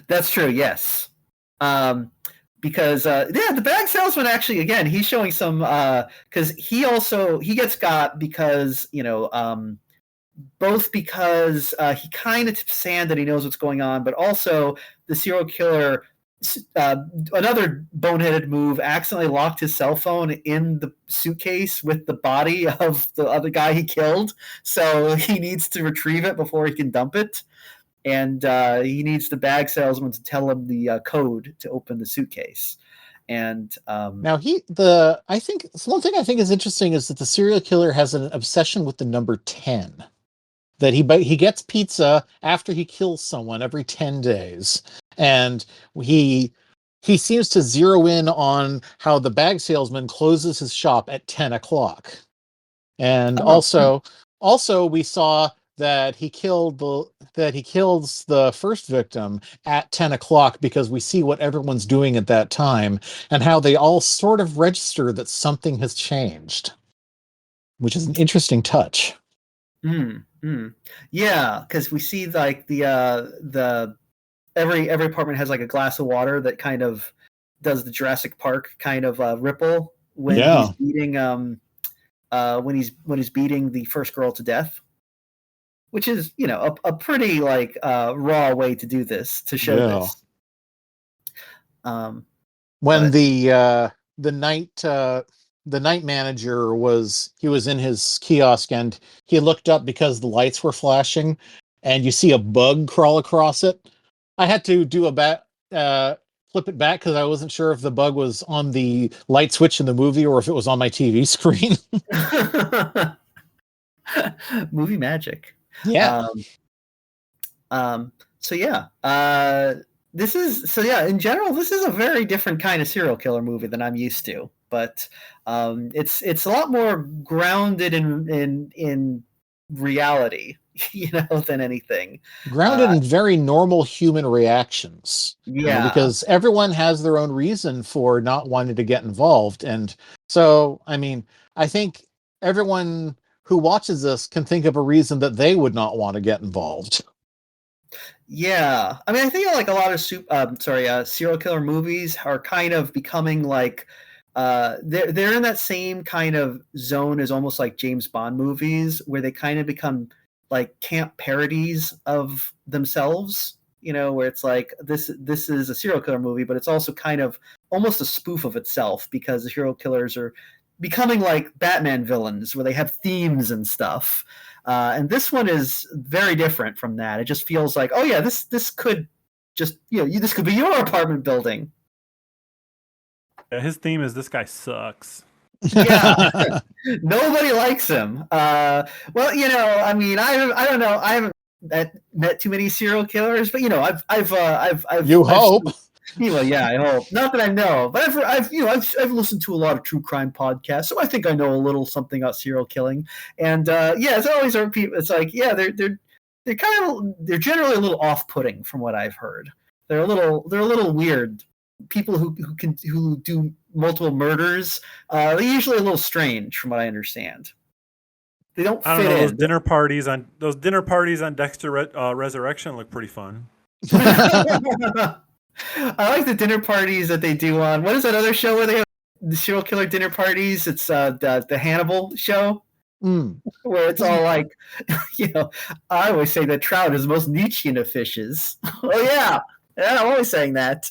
[SPEAKER 2] That's true. Yes. because the bag salesman actually, again, he's showing some because he gets got because both because he kind of tips sand that he knows what's going on, but also the serial killer, another boneheaded move, accidentally locked his cell phone in the suitcase with the body of the other guy he killed. So he needs to retrieve it before he can dump it. And he needs the bag salesman to tell him the code to open the suitcase. And
[SPEAKER 1] now I think one thing I think is interesting is that the serial killer has an obsession with the number 10. That he gets pizza after he kills someone every 10 days. And he seems to zero in on how the bag salesman closes his shop at 10 o'clock. And also we saw that he kills the first victim at 10 o'clock because we see what everyone's doing at that time and how they all sort of register that something has changed, which is an interesting touch.
[SPEAKER 2] Yeah, because we see like the every apartment has like a glass of water that kind of does the Jurassic Park kind of ripple when he's beating when he's beating the first girl to death, which is a pretty like raw way to do this, to show this.
[SPEAKER 1] When the night manager was in his kiosk and he looked up because the lights were flashing and you see a bug crawl across it. I had to do flip it back because I wasn't sure if the bug was on the light switch in the movie or if it was on my TV screen.
[SPEAKER 2] Movie magic.
[SPEAKER 1] Yeah.
[SPEAKER 2] So yeah. In general, this is a very different kind of serial killer movie than I'm used to. But it's a lot more grounded in reality, than anything.
[SPEAKER 1] Grounded in very normal human reactions.
[SPEAKER 2] Yeah.
[SPEAKER 1] Because everyone has their own reason for not wanting to get involved. And so, I mean, I think everyone who watches this can think of a reason that they would not want to get involved.
[SPEAKER 2] Yeah. I mean, I think like a lot of serial killer movies are kind of becoming like they're in that same kind of zone as almost like James Bond movies, where they kind of become like camp parodies of themselves, where it's like this is a serial killer movie, but it's also kind of almost a spoof of itself, because the serial killers are becoming like Batman villains where they have themes and stuff. And this one is very different from that. It just feels like, oh yeah, this could just, this could be your apartment building.
[SPEAKER 3] Yeah, his theme is this guy sucks.
[SPEAKER 2] Yeah, nobody likes him. Well, I mean, I don't know. I haven't met too many serial killers, but I've
[SPEAKER 1] you hope.
[SPEAKER 2] Well, yeah, I hope. Not that I know, but I've listened to a lot of true crime podcasts, so I think I know a little something about serial killing. And it's always people. It's like, yeah, they're generally a little off-putting from what I've heard. They're a little weird. People who do multiple murders, they're usually a little strange from what I understand. They don't fit in.
[SPEAKER 3] Those dinner parties on Dexter Resurrection look pretty fun.
[SPEAKER 2] I like the dinner parties that they do on, what is that other show where they have the serial killer dinner parties? It's the Hannibal show. Where it's all like, I always say that trout is the most Nietzschean of fishes. Oh yeah, I'm always saying that.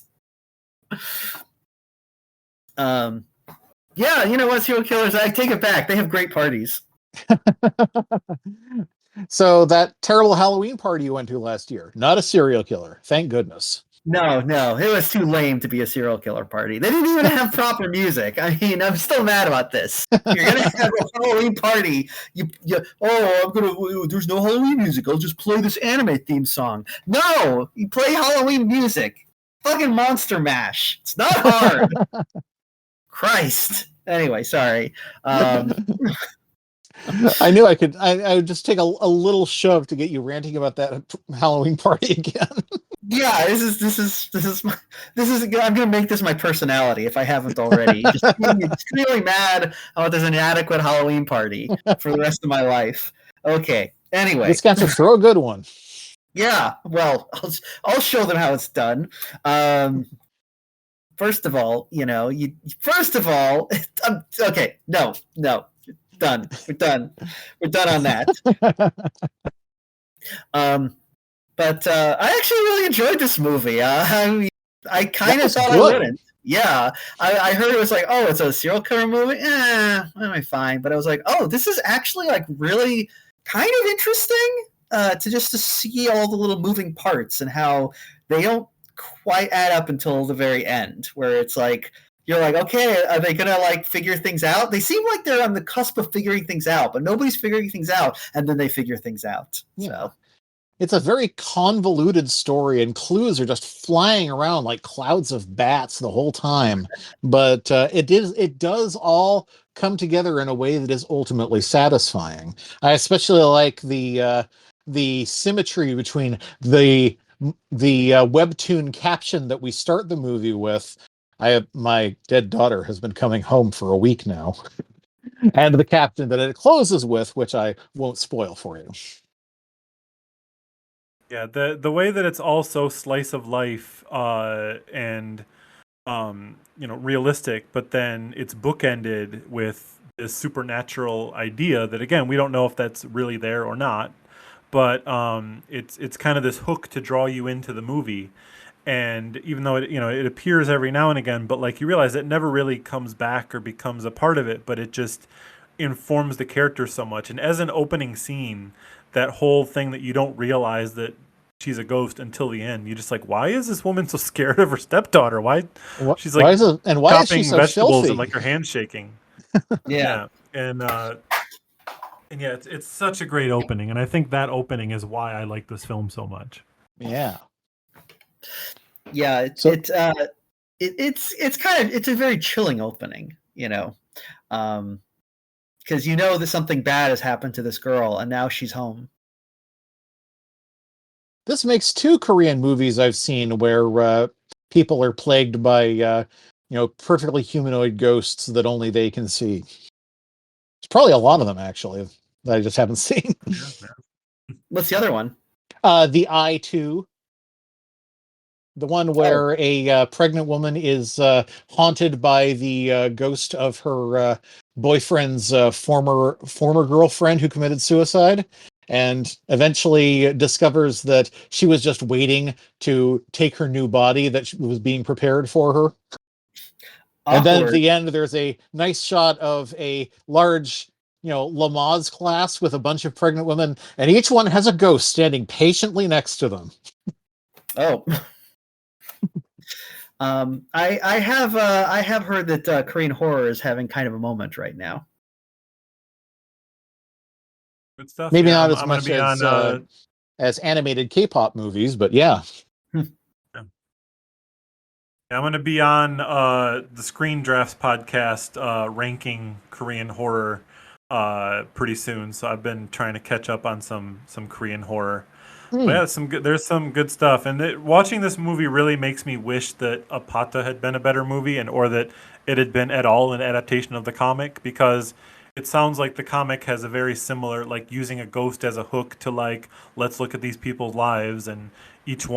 [SPEAKER 2] Yeah, you know what, serial killers, I take it back. They have great parties.
[SPEAKER 1] So that terrible Halloween party you went to last year, not a serial killer. Thank goodness.
[SPEAKER 2] No, it was too lame to be a serial killer party. They didn't even have proper music. I mean, I'm still mad about this. You're gonna have a Halloween party. There's no Halloween music. I'll just play this anime theme song. No, you play Halloween music. Fucking Monster Mash. It's not hard. Christ. Anyway, sorry.
[SPEAKER 1] I knew I could. I would just take a little shove to get you ranting about that Halloween party again.
[SPEAKER 2] Yeah, this is. I'm gonna make this my personality if I haven't already. Just really mad about this inadequate Halloween party for the rest of my life. Okay. Anyway,
[SPEAKER 1] this guy's to throw a good one.
[SPEAKER 2] Yeah. Well, I'll show them how it's done. first of all, okay, no, done. We're done. We're done on that. But I actually really enjoyed this movie. I kind of thought
[SPEAKER 1] good.
[SPEAKER 2] I wouldn't. Yeah, I heard it was like, oh, it's a serial killer movie. I'm fine. But I was like, oh, this is actually like really kind of interesting to see all the little moving parts and how they don't quite add up until the very end, where it's like you're like, okay, are they gonna like figure things out? They seem like they're on the cusp of figuring things out, but nobody's figuring things out, and then they figure things out.
[SPEAKER 1] Yeah.
[SPEAKER 2] So.
[SPEAKER 1] It's a very convoluted story, and clues are just flying around like clouds of bats the whole time. But it does all come together in a way that is ultimately satisfying. I especially like the symmetry between the webtoon caption that we start the movie with. My dead daughter has been coming home for a week now, and the caption that it closes with, which I won't spoil for you.
[SPEAKER 3] Yeah, the way that it's all so slice of life and realistic, but then it's bookended with this supernatural idea that, again, we don't know if that's really there or not, but it's kind of this hook to draw you into the movie. And even though it appears every now and again, but like you realize it never really comes back or becomes a part of it, but it just informs the character so much. And as an opening scene, that whole thing that you don't realize that she's a ghost until the end, you just like, why is this woman so scared of her stepdaughter? Why she's like
[SPEAKER 1] why is she so
[SPEAKER 3] vegetables
[SPEAKER 1] filthy?
[SPEAKER 3] and like her hands shaking.
[SPEAKER 2] Yeah.
[SPEAKER 3] And yeah, it's such a great opening, and I think that opening is why I like this film so much.
[SPEAKER 1] Yeah.
[SPEAKER 2] Yeah, it's kind of it's a very chilling opening, because that something bad has happened to this girl and now she's home.
[SPEAKER 1] This makes 2 Korean movies I've seen where people are plagued by perfectly humanoid ghosts that only they can see. There's probably a lot of them actually that I just haven't seen.
[SPEAKER 2] What's the other one?
[SPEAKER 1] The Eye 2. The one where a pregnant woman is haunted by the ghost of her boyfriend's former girlfriend who committed suicide, and eventually discovers that she was just waiting to take her new body that was being prepared for her.
[SPEAKER 2] Awkward.
[SPEAKER 1] And then at the end, there's a nice shot of a large, Lamaze class with a bunch of pregnant women, and each one has a ghost standing patiently next to them.
[SPEAKER 2] Oh. I have heard that Korean horror is having kind of a moment right now.
[SPEAKER 3] Good stuff.
[SPEAKER 1] Maybe
[SPEAKER 3] yeah,
[SPEAKER 1] not as much as animated K-pop movies, but yeah.
[SPEAKER 3] Yeah, I'm going to be on the Screen Drafts podcast ranking Korean horror pretty soon. So I've been trying to catch up on some Korean horror. But yeah, there's some good stuff. And watching this movie really makes me wish that Apata had been a better movie, or that it had been at all an adaptation of the comic, because it sounds like the comic has a very similar, like using a ghost as a hook to like, let's look at these people's lives, and each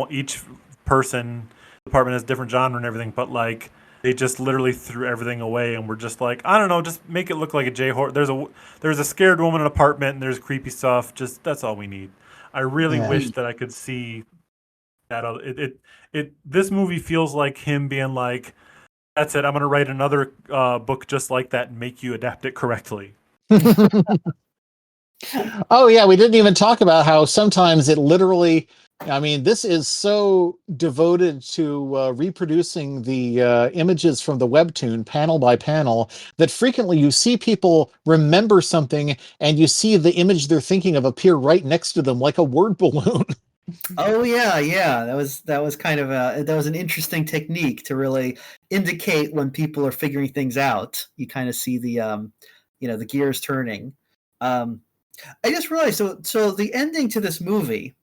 [SPEAKER 3] person department has different genre and everything, but like they just literally threw everything away and we're just like, I don't know, just make it look like a J-horror. There's a scared woman in an apartment and there's creepy stuff. Just that's all we need. I really wish that I could see that. This movie feels like him being like, that's it, I'm going to write another book just like that and make you adapt it correctly.
[SPEAKER 1] Oh, yeah, we didn't even talk about how sometimes it literally, this is so devoted to reproducing the images from the webtoon panel by panel that frequently you see people remember something and you see the image they're thinking of appear right next to them like a word balloon.
[SPEAKER 2] Oh yeah. That was kind of an interesting technique to really indicate when people are figuring things out. You kind of see the the gears turning. I just realized so the ending to this movie,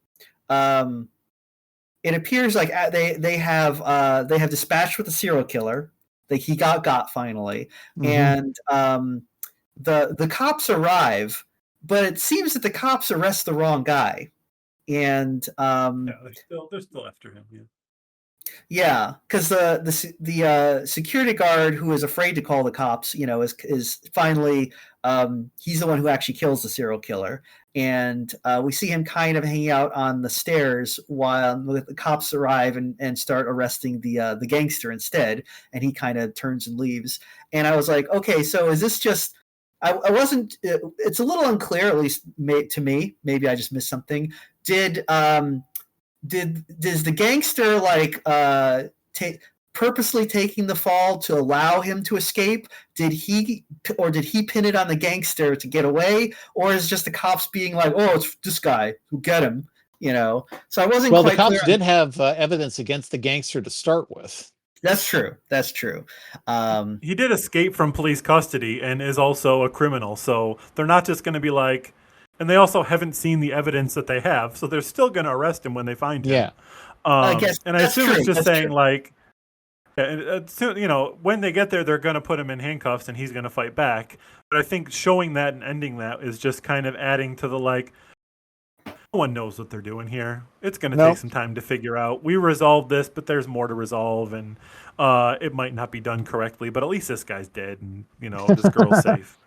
[SPEAKER 2] it appears like they have dispatched with the serial killer. He got finally, and the cops arrive, but it seems that the cops arrest the wrong guy, and
[SPEAKER 3] they're still after him. Yeah.
[SPEAKER 2] Yeah, because the security guard who is afraid to call the cops, is finally he's the one who actually kills the serial killer, and we see him kind of hanging out on the stairs while the cops arrive and start arresting the gangster instead, and he kind of turns and leaves. And I was like, okay, so is this just? I wasn't. It's a little unclear, at least to me. Maybe I just missed something. Did does the gangster take purposely taking the fall to allow him to escape? Did he pin it on the gangster to get away, or is it just the cops being like, oh, it's this guy who get him? So I wasn't
[SPEAKER 1] Well, the
[SPEAKER 2] quite clear
[SPEAKER 1] cops
[SPEAKER 2] on.
[SPEAKER 1] did have evidence against the gangster to start with.
[SPEAKER 2] That's true.
[SPEAKER 3] He did escape from police custody and is also a criminal, so they're not just going to be like, and they also haven't seen the evidence that they have, so they're still going to arrest him when they find him.
[SPEAKER 1] Yeah.
[SPEAKER 2] I guess
[SPEAKER 3] And I
[SPEAKER 2] that's
[SPEAKER 3] assume
[SPEAKER 2] true.
[SPEAKER 3] it's just
[SPEAKER 2] That's
[SPEAKER 3] saying
[SPEAKER 2] true.
[SPEAKER 3] like, when they get there, they're going to put him in handcuffs and he's going to fight back. But I think showing that and ending that is just kind of adding to the like, no one knows what they're doing here. It's going to
[SPEAKER 1] No.
[SPEAKER 3] take some time to figure out. We resolved this, but there's more to resolve, and it might not be done correctly, but at least this guy's dead, and this girl's safe.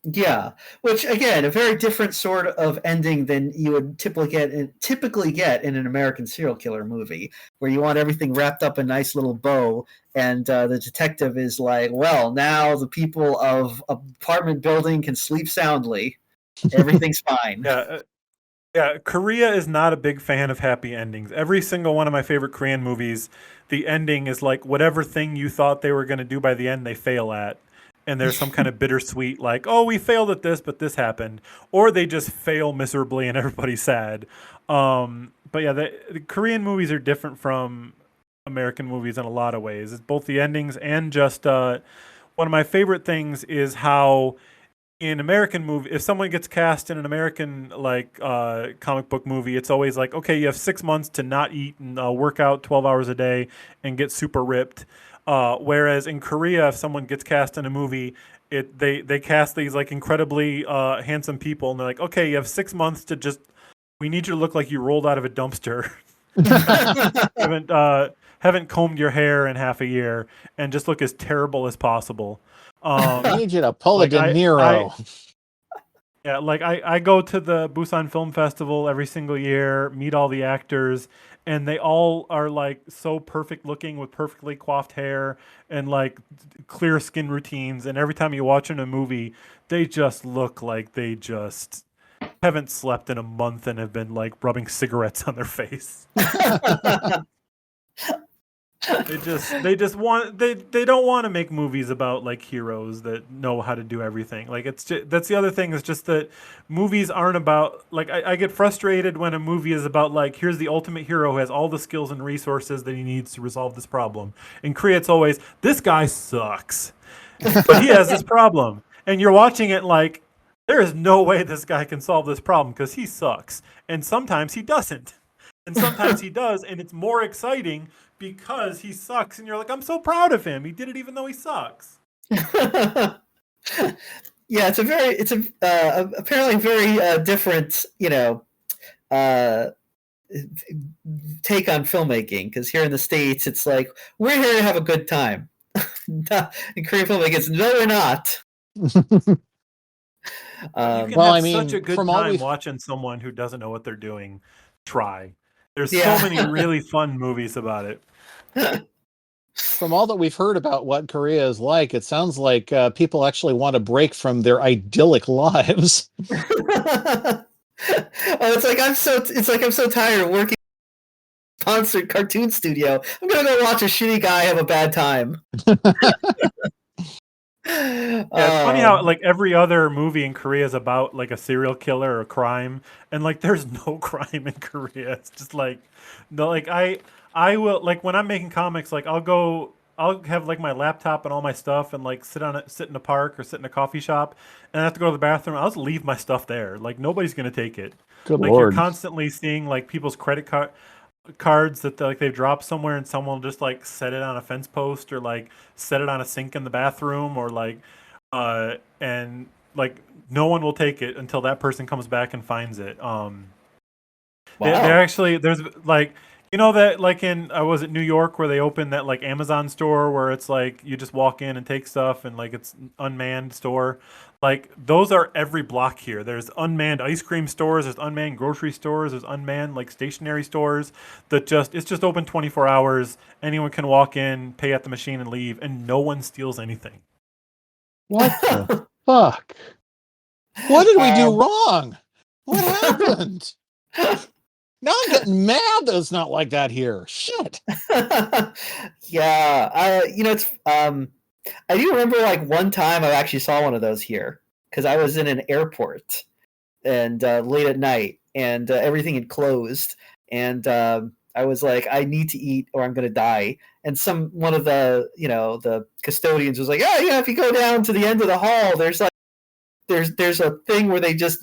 [SPEAKER 2] Yeah, which again, a very different sort of ending than you would typically get in an American serial killer movie, where you want everything wrapped up in a nice little bow, and the detective is like, "Well, now the people of apartment building can sleep soundly. Everything's fine."
[SPEAKER 3] Yeah, yeah. Korea is not a big fan of happy endings. Every single one of my favorite Korean movies, the ending is like whatever thing you thought they were going to do by the end, they fail at. And there's some kind of bittersweet, like, oh, we failed at this, but this happened. Or they just fail miserably and everybody's sad. But yeah, the Korean movies are different from American movies in a lot of ways. It's both the endings and just one of my favorite things is how in American movie, if someone gets cast in an American like comic book movie, it's always like, okay, you have 6 months to not eat and work out 12 hours a day and get super ripped. Whereas in Korea, if someone gets cast in a movie, they cast these like incredibly handsome people, and they're like, okay, you have 6 months to just, we need you to look like you rolled out of a dumpster, haven't haven't combed your hair in half a year, and just look as terrible as possible.
[SPEAKER 1] I need you to pull
[SPEAKER 3] Like
[SPEAKER 1] a De Niro.
[SPEAKER 3] Yeah, like I go to the Busan Film Festival every single year, meet all the actors, and they all are like so perfect looking with perfectly coiffed hair and like clear skin routines. And every time you watch in a movie, they just look like they just haven't slept in a month and have been like rubbing cigarettes on their face. They don't want to make movies about like heroes that know how to do everything. Like that's the other thing, is just that movies aren't about like, I get frustrated when a movie is about like, here's the ultimate hero who has all the skills and resources that he needs to resolve this problem. In Korea it's always, this guy sucks, but he has this problem, and you're watching it like, there is no way this guy can solve this problem because he sucks, and sometimes he doesn't. And sometimes he does, and it's more exciting because he sucks, and you're like, I'm so proud of him. He did it even though he sucks.
[SPEAKER 2] Yeah, it's apparently very different, uh, take on filmmaking. Because here in the States, it's like, we're here to have a good time. In Korean filmmaking, it's no, we're not.
[SPEAKER 3] You can
[SPEAKER 1] Well,
[SPEAKER 3] have
[SPEAKER 1] I mean,
[SPEAKER 3] such a good
[SPEAKER 1] from all
[SPEAKER 3] time
[SPEAKER 1] we've
[SPEAKER 3] watching someone who doesn't know what they're doing try. There's
[SPEAKER 2] Yeah.
[SPEAKER 3] so many really fun movies about it.
[SPEAKER 1] from all that we've heard about what Korea is like, it sounds like people actually want to break from their idyllic lives.
[SPEAKER 2] It's like I'm so tired of working sponsored cartoon studio. I'm gonna go watch a shitty guy have a bad time.
[SPEAKER 3] Yeah, it's funny how like every other movie in Korea is about like a serial killer or a crime, and like there's no crime in Korea. It's just like, no, like I will, like when I'm making comics, like I'll have like my laptop and all my stuff and like sit in a park or sit in a coffee shop, and I have to go to the bathroom. I'll just leave my stuff there. Like nobody's gonna take it.
[SPEAKER 1] Good
[SPEAKER 3] Like you're
[SPEAKER 1] Lord.
[SPEAKER 3] constantly seeing like people's cards that like they've dropped somewhere, and someone will just like set it on a fence post or like set it on a sink in the bathroom, or like and like no one will take it until that person comes back and finds it. They
[SPEAKER 2] Wow.
[SPEAKER 3] actually, there's like, You know that like in was it New York where they opened that like Amazon store where it's like you just walk in and take stuff and like it's unmanned store. Like those are every block here. There's unmanned ice cream stores, there's unmanned grocery stores, there's unmanned like stationery stores that just it's just open 24 hours. Anyone can walk in, pay at the machine and leave and no one steals anything.
[SPEAKER 1] What the fuck? What did we do
[SPEAKER 2] Um,
[SPEAKER 1] wrong? What happened? Now I'm getting mad that it's not like that here. Shit.
[SPEAKER 2] Yeah, it's I do remember like one time I actually saw one of those here because I was in an airport and late at night and everything had closed and I was like, I need to eat or I'm gonna die. And one of the the custodians was like, oh yeah, if you go down to the end of the hall, there's like there's a thing where they just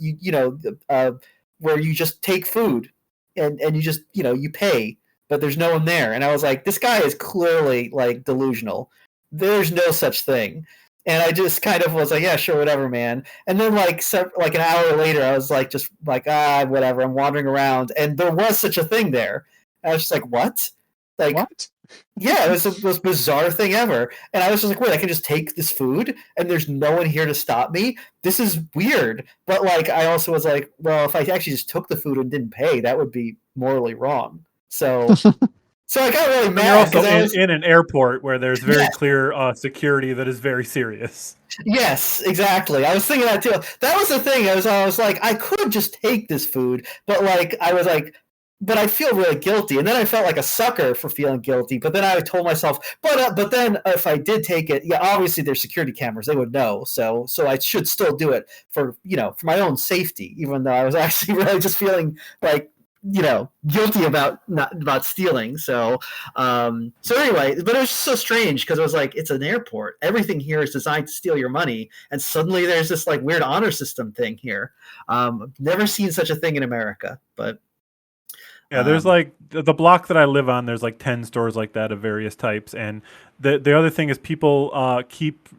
[SPEAKER 2] where you just take food and you just you pay, but there's no one there. And I was like, this guy is clearly like delusional. There's no such thing. And I just kind of was like, yeah, sure, whatever, man. And then like an hour later, I was like, just like whatever. I'm wandering around, and there was such a thing there. I was just like, what? Like,
[SPEAKER 1] What?
[SPEAKER 2] yeah, it was the most bizarre thing ever. And I was just like, wait, I can just take this food and there's no one here to stop me? This is weird. But like I also was like, well, if I actually just took the food and didn't pay, that would be morally wrong. So I got really
[SPEAKER 3] And you're
[SPEAKER 2] mad
[SPEAKER 3] also
[SPEAKER 2] because I was
[SPEAKER 3] in an airport where there's very
[SPEAKER 2] yes,
[SPEAKER 3] clear security that is very serious.
[SPEAKER 2] yes, exactly. I was thinking that too. That was the thing. I was like, I could just take this food, but like I was like, but I feel really guilty, and then I felt like a sucker for feeling guilty. But then I told myself, but then if I did take it, yeah, obviously there's security cameras; they would know. So I should still do it for for my own safety, even though I was actually really just feeling like guilty about stealing. So anyway, but it was so strange because it was like it's an airport. Everything here is designed to steal your money, and suddenly there's this like weird honor system thing here. Never seen such a thing in America, but.
[SPEAKER 3] Yeah, there's like the block that I live on. There's like 10 stores like that of various types, and the other thing is people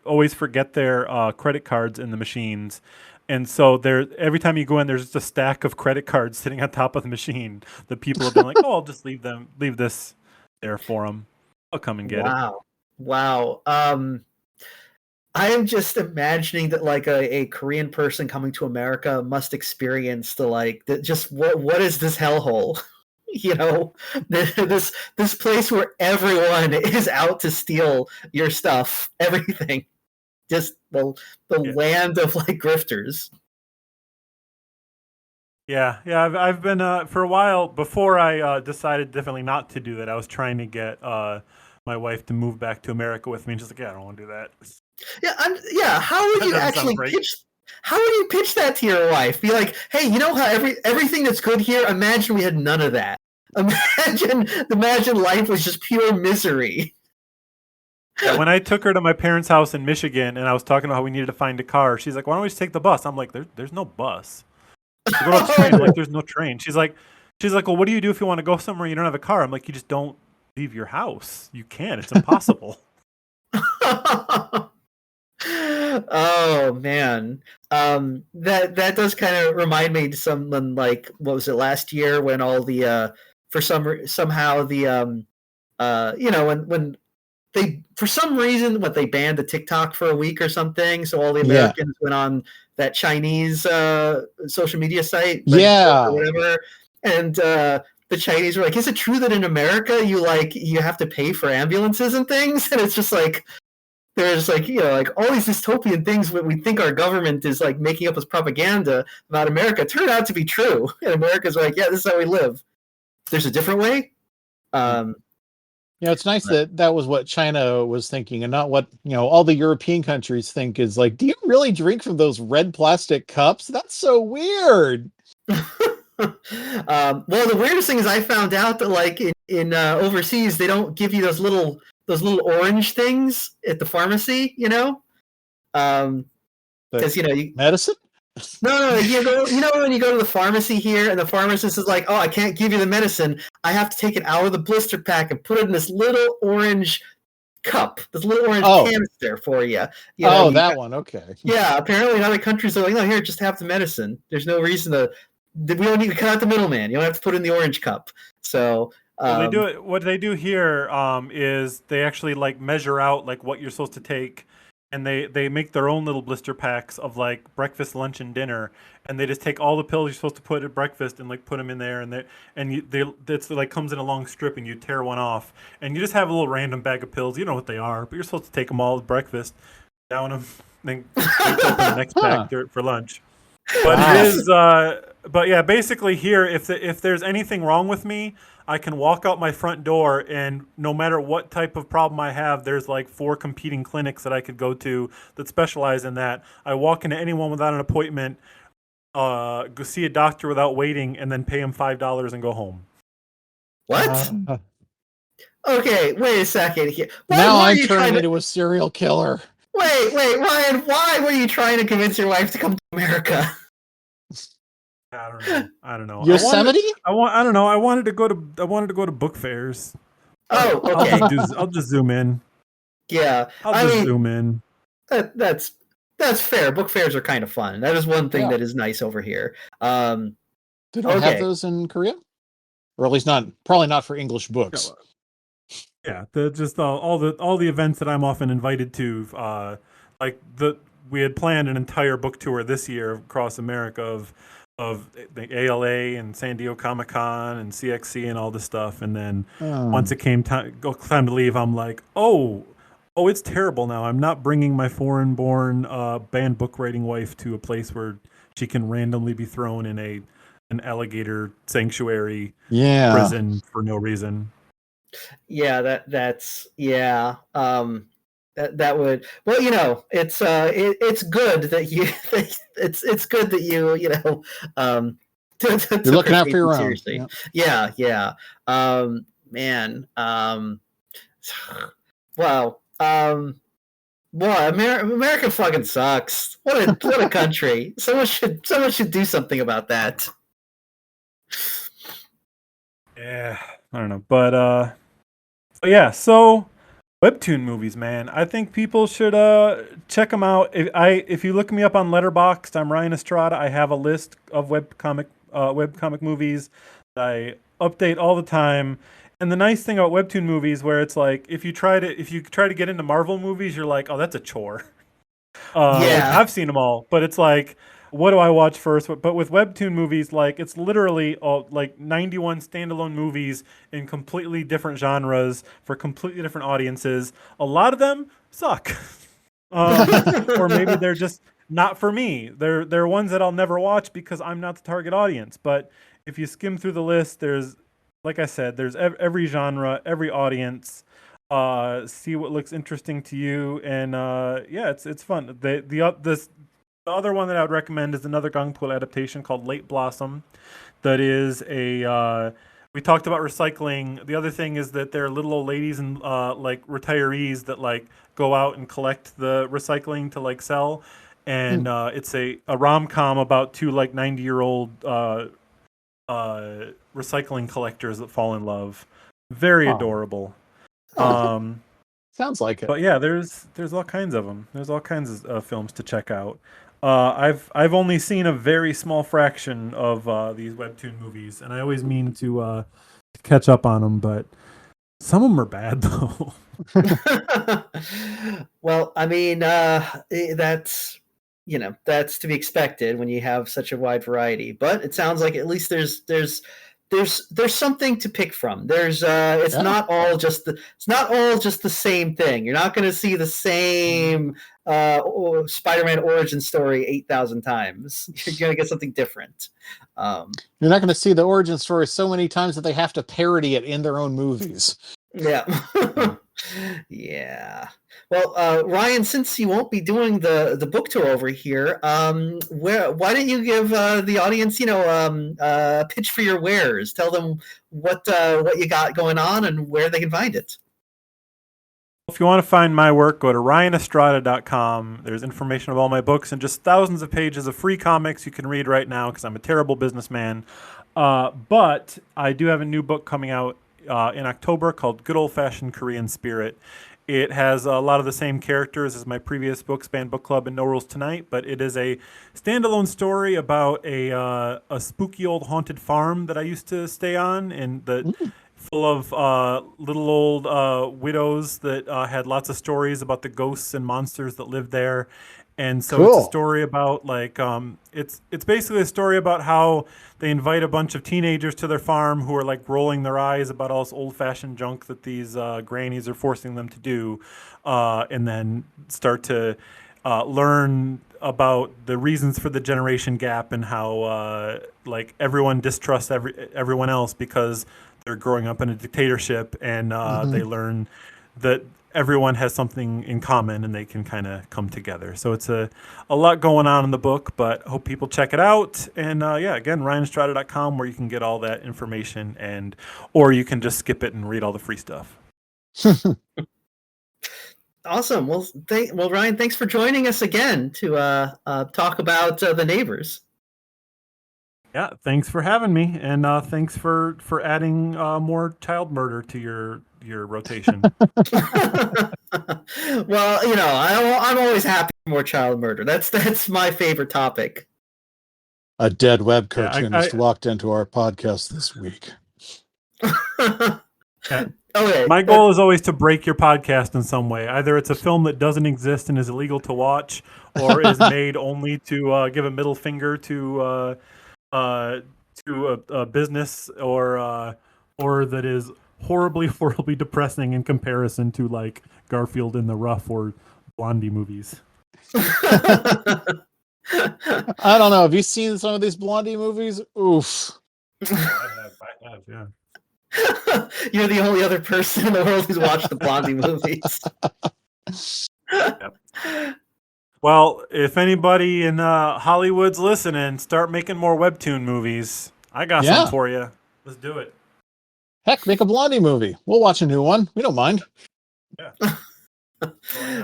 [SPEAKER 3] always forget their credit cards in the machines, and so there every time you go in, there's just a stack of credit cards sitting on top of the machine that people have been like, oh, I'll just leave this there for them. I'll come and get it.
[SPEAKER 2] Wow. I am just imagining that like a Korean person coming to America must experience just what is this hellhole? This place where everyone is out to steal your stuff, everything. Just the
[SPEAKER 3] Yeah.
[SPEAKER 2] land of like grifters.
[SPEAKER 3] Yeah. I've been for a while before I decided definitely not to do that. I was trying to get my wife to move back to America with me, and she's like, "Yeah, I don't want to do that."
[SPEAKER 2] Yeah. How would
[SPEAKER 3] That
[SPEAKER 2] you
[SPEAKER 3] doesn't sound
[SPEAKER 2] actually
[SPEAKER 3] great.
[SPEAKER 2] pitch? How would you pitch that to your wife? Be like, hey, you know how everything that's good here? Imagine we had none of that. Imagine life was just pure misery.
[SPEAKER 3] Yeah, when I took her to my parents' house in Michigan, and I was talking about how we needed to find a car, she's like, "Why don't we just take the bus?" I'm like, "There's no bus." Like, what about the train? I'm like, "There's no train." She's like, "Well, what do you do if you want to go somewhere and you don't have a car?" I'm like, "You just don't leave your house. You can't. It's impossible."
[SPEAKER 2] Oh man, that does kind of remind me to someone like what was it last year when all the somehow the when they for some reason what they banned the TikTok for a week or something, so all the
[SPEAKER 1] Yeah.
[SPEAKER 2] Americans went on that Chinese social media site, or
[SPEAKER 1] Yeah.
[SPEAKER 2] whatever, and the Chinese were like, "Is it true that in America you have to pay for ambulances and things?" And it's just like there's like like all these dystopian things we think our government is like making up as propaganda about America turn out to be true, and America's like, yeah, this is how we live. There's a different way. Um,
[SPEAKER 1] It's nice that that was what China was thinking and not what, all the European countries think is like, do you really drink from those red plastic cups? That's so weird.
[SPEAKER 2] well, the weirdest thing is I found out that like in overseas they don't give you those little orange things at the pharmacy, because you
[SPEAKER 1] Medicine?
[SPEAKER 2] no, when you go to the pharmacy here and the pharmacist is like, oh, I can't give you the medicine. I have to take it out of the blister pack and put it in this little orange cup, this little orange canister for you.
[SPEAKER 1] That one. Okay.
[SPEAKER 2] Yeah, apparently in other countries they're like, no, here, just have the medicine. There's no reason we don't need to cut out the middleman. You don't have to put in the orange cup. So
[SPEAKER 3] Well, they do
[SPEAKER 2] Um,
[SPEAKER 3] it. What they do here is they actually like measure out like what you're supposed to take, and they make their own little blister packs of like breakfast, lunch, and dinner, and they just take all the pills you're supposed to put at breakfast and like put them in there, and they it's like comes in a long strip, and you tear one off, and you just have a little random bag of pills. You know what they are, but you're supposed to take them all at breakfast, down them, then wait to open the next pack
[SPEAKER 1] Huh.
[SPEAKER 3] for lunch. But it
[SPEAKER 1] Wow.
[SPEAKER 3] is, but yeah, basically here, if there's anything wrong with me, I can walk out my front door, and no matter what type of problem I have, there's like 4 competing clinics that I could go to that specialize in that. I walk into anyone without an appointment, go see a doctor without waiting, and then pay him $5 and go home.
[SPEAKER 2] what?
[SPEAKER 1] Uh,
[SPEAKER 2] Okay, wait a second here.
[SPEAKER 1] now
[SPEAKER 2] Why are
[SPEAKER 1] I'm
[SPEAKER 2] you
[SPEAKER 1] turning
[SPEAKER 2] trying to
[SPEAKER 1] into a serial killer.
[SPEAKER 2] wait, Ryan? Why were you trying to convince your wife to come to America?
[SPEAKER 3] I don't know. I don't know.
[SPEAKER 1] Yosemite?
[SPEAKER 3] I don't know. I wanted to go to book fairs.
[SPEAKER 2] Oh,
[SPEAKER 3] I'll
[SPEAKER 2] okay,
[SPEAKER 3] I'll just zoom in.
[SPEAKER 2] yeah.
[SPEAKER 3] I'll
[SPEAKER 2] I
[SPEAKER 3] just
[SPEAKER 2] mean,
[SPEAKER 3] zoom in.
[SPEAKER 2] that's fair. Book fairs are kind of fun. That is one thing
[SPEAKER 1] Yeah.
[SPEAKER 2] that is nice over here.
[SPEAKER 1] They don't have
[SPEAKER 2] Okay,
[SPEAKER 1] those in Korea? Or at least not, probably not for English books.
[SPEAKER 3] Yeah, the just all the events that I'm often invited to, like we had planned an entire book tour this year across America of the ALA and San Diego Comic Con and CXC and all this stuff, and then once it came time to leave, I'm like, oh, it's terrible now. I'm not bringing my foreign-born banned book writing wife to a place where she can randomly be thrown in an alligator sanctuary
[SPEAKER 1] Yeah.
[SPEAKER 3] prison for no reason.
[SPEAKER 2] yeah, that's yeah. That would well, it's good that you it's good that you know
[SPEAKER 1] You're
[SPEAKER 2] took
[SPEAKER 1] looking
[SPEAKER 2] her
[SPEAKER 1] after
[SPEAKER 2] safety
[SPEAKER 1] your own.
[SPEAKER 2] seriously.
[SPEAKER 1] Yeah.
[SPEAKER 2] Yeah. Man. Wow. Boy, America fucking sucks. What a country. Someone should do something about that.
[SPEAKER 3] Yeah, I don't know, but yeah. So webtoon movies, man. I think people should check them out. If you look me up on Letterboxd, I'm Ryan Estrada. I have a list of webcomic movies that I update all the time. And the nice thing about webtoon movies, where it's like if you try to get into Marvel movies, you're like, oh, that's a chore. Like
[SPEAKER 2] Yeah.
[SPEAKER 3] I've seen them all, but it's like, what do I watch first? But with webtoon movies, like it's literally like 91 standalone movies in completely different genres for completely different audiences. A lot of them suck, or maybe they're just not for me. They're ones that I'll never watch because I'm not the target audience. But if you skim through the list, there's, like I said, there's every genre, every audience. See what looks interesting to you, and yeah, it's fun. The other one that I would recommend is another Gangpul adaptation called Late Blossom. That is a we talked about recycling. The other thing is that there are little old ladies and like retirees that like go out and collect the recycling to like sell, and it's a rom com about two like 90-year-old recycling collectors that fall in love. Very
[SPEAKER 1] Oh.
[SPEAKER 3] adorable.
[SPEAKER 1] Oh, sounds like it.
[SPEAKER 3] But yeah, there's all kinds of them. There's all kinds of films to check out. I've only seen a very small fraction of these webtoon movies, and I always mean to catch up on them, but some of them are bad though.
[SPEAKER 2] Well, I mean, that's that's to be expected when you have such a wide variety. But it sounds like at least there's something to pick from. It's
[SPEAKER 1] Yeah.
[SPEAKER 2] not all just the same thing. You're not going to see the same Spider-Man origin story 8,000 times. You're going to get something different.
[SPEAKER 1] You're not going to see the origin story so many times that they have to parody it in their own movies.
[SPEAKER 2] Yeah. Yeah. Well, Ryan, since you won't be doing the book tour over here, why don't you give the audience, a pitch for your wares? Tell them what you got going on and where they can find it.
[SPEAKER 3] If you want to find my work, go to ryanestrada.com. There's information of all my books and just thousands of pages of free comics you can read right now because I'm a terrible businessman. But I do have a new book coming out in October called Good Old Fashioned Korean Spirit. It has a lot of the same characters as my previous books, Banned Book Club and No Rules Tonight, but it is a standalone story about a spooky old haunted farm that I used to stay on, and full of little old widows that had lots of stories about the ghosts and monsters that lived there. And so it's a
[SPEAKER 1] Cool.
[SPEAKER 3] story about like it's basically a story about how they invite a bunch of teenagers to their farm who are like rolling their eyes about all this old fashioned junk that these grannies are forcing them to do, and then start to learn about the reasons for the generation gap and how like everyone distrusts everyone else because they're growing up in a dictatorship, and
[SPEAKER 1] Mhm.
[SPEAKER 3] they learn that everyone has something in common and they can kind of come together. So it's a lot going on in the book, but hope people check it out. And yeah, again, ryanestrada.com, where you can get all that information, and or you can just skip it and read all the free stuff.
[SPEAKER 2] Awesome. Well, Ryan, thanks for joining us again to talk about The Neighbors.
[SPEAKER 3] Yeah, thanks for having me, and thanks for adding more child murder to your rotation.
[SPEAKER 2] Well, I'm always happy for more child murder. That's my favorite topic.
[SPEAKER 1] A dead web
[SPEAKER 3] Yeah,
[SPEAKER 1] cartoonist walked into our podcast this week.
[SPEAKER 3] yeah.
[SPEAKER 2] Okay.
[SPEAKER 3] My goal is always to break your podcast in some way. Either it's a film that doesn't exist and is illegal to watch, or is made only to give a middle finger to a business, or that is horribly, horribly depressing in comparison to like Garfield in the Rough or Blondie movies.
[SPEAKER 1] I don't know. Have you seen some of these Blondie movies? Oof.
[SPEAKER 3] I have, yeah.
[SPEAKER 2] You're the only other person in the world who's watched the Blondie movies.
[SPEAKER 3] Yep. Well, if anybody in Hollywood's listening, start making more webtoon movies. I got some for you. Let's do it.
[SPEAKER 1] Heck, make a Blondie movie. We'll watch a new one. We don't mind.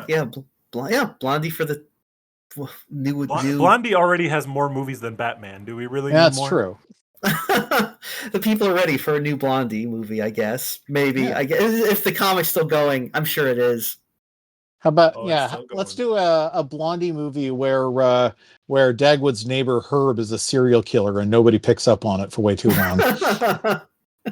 [SPEAKER 2] Yeah. Blondie for the new.
[SPEAKER 3] Blondie already has more movies than Batman. Do we really need
[SPEAKER 1] That's
[SPEAKER 3] more?
[SPEAKER 1] true.
[SPEAKER 2] The people are ready for a new Blondie movie, I guess. Maybe.
[SPEAKER 1] Yeah.
[SPEAKER 2] I guess if the comic's still going, I'm sure it is.
[SPEAKER 1] How about
[SPEAKER 3] it's still
[SPEAKER 1] let's
[SPEAKER 3] going.
[SPEAKER 1] do a Blondie movie where Dagwood's neighbor Herb is a serial killer and nobody picks up on it for way too long.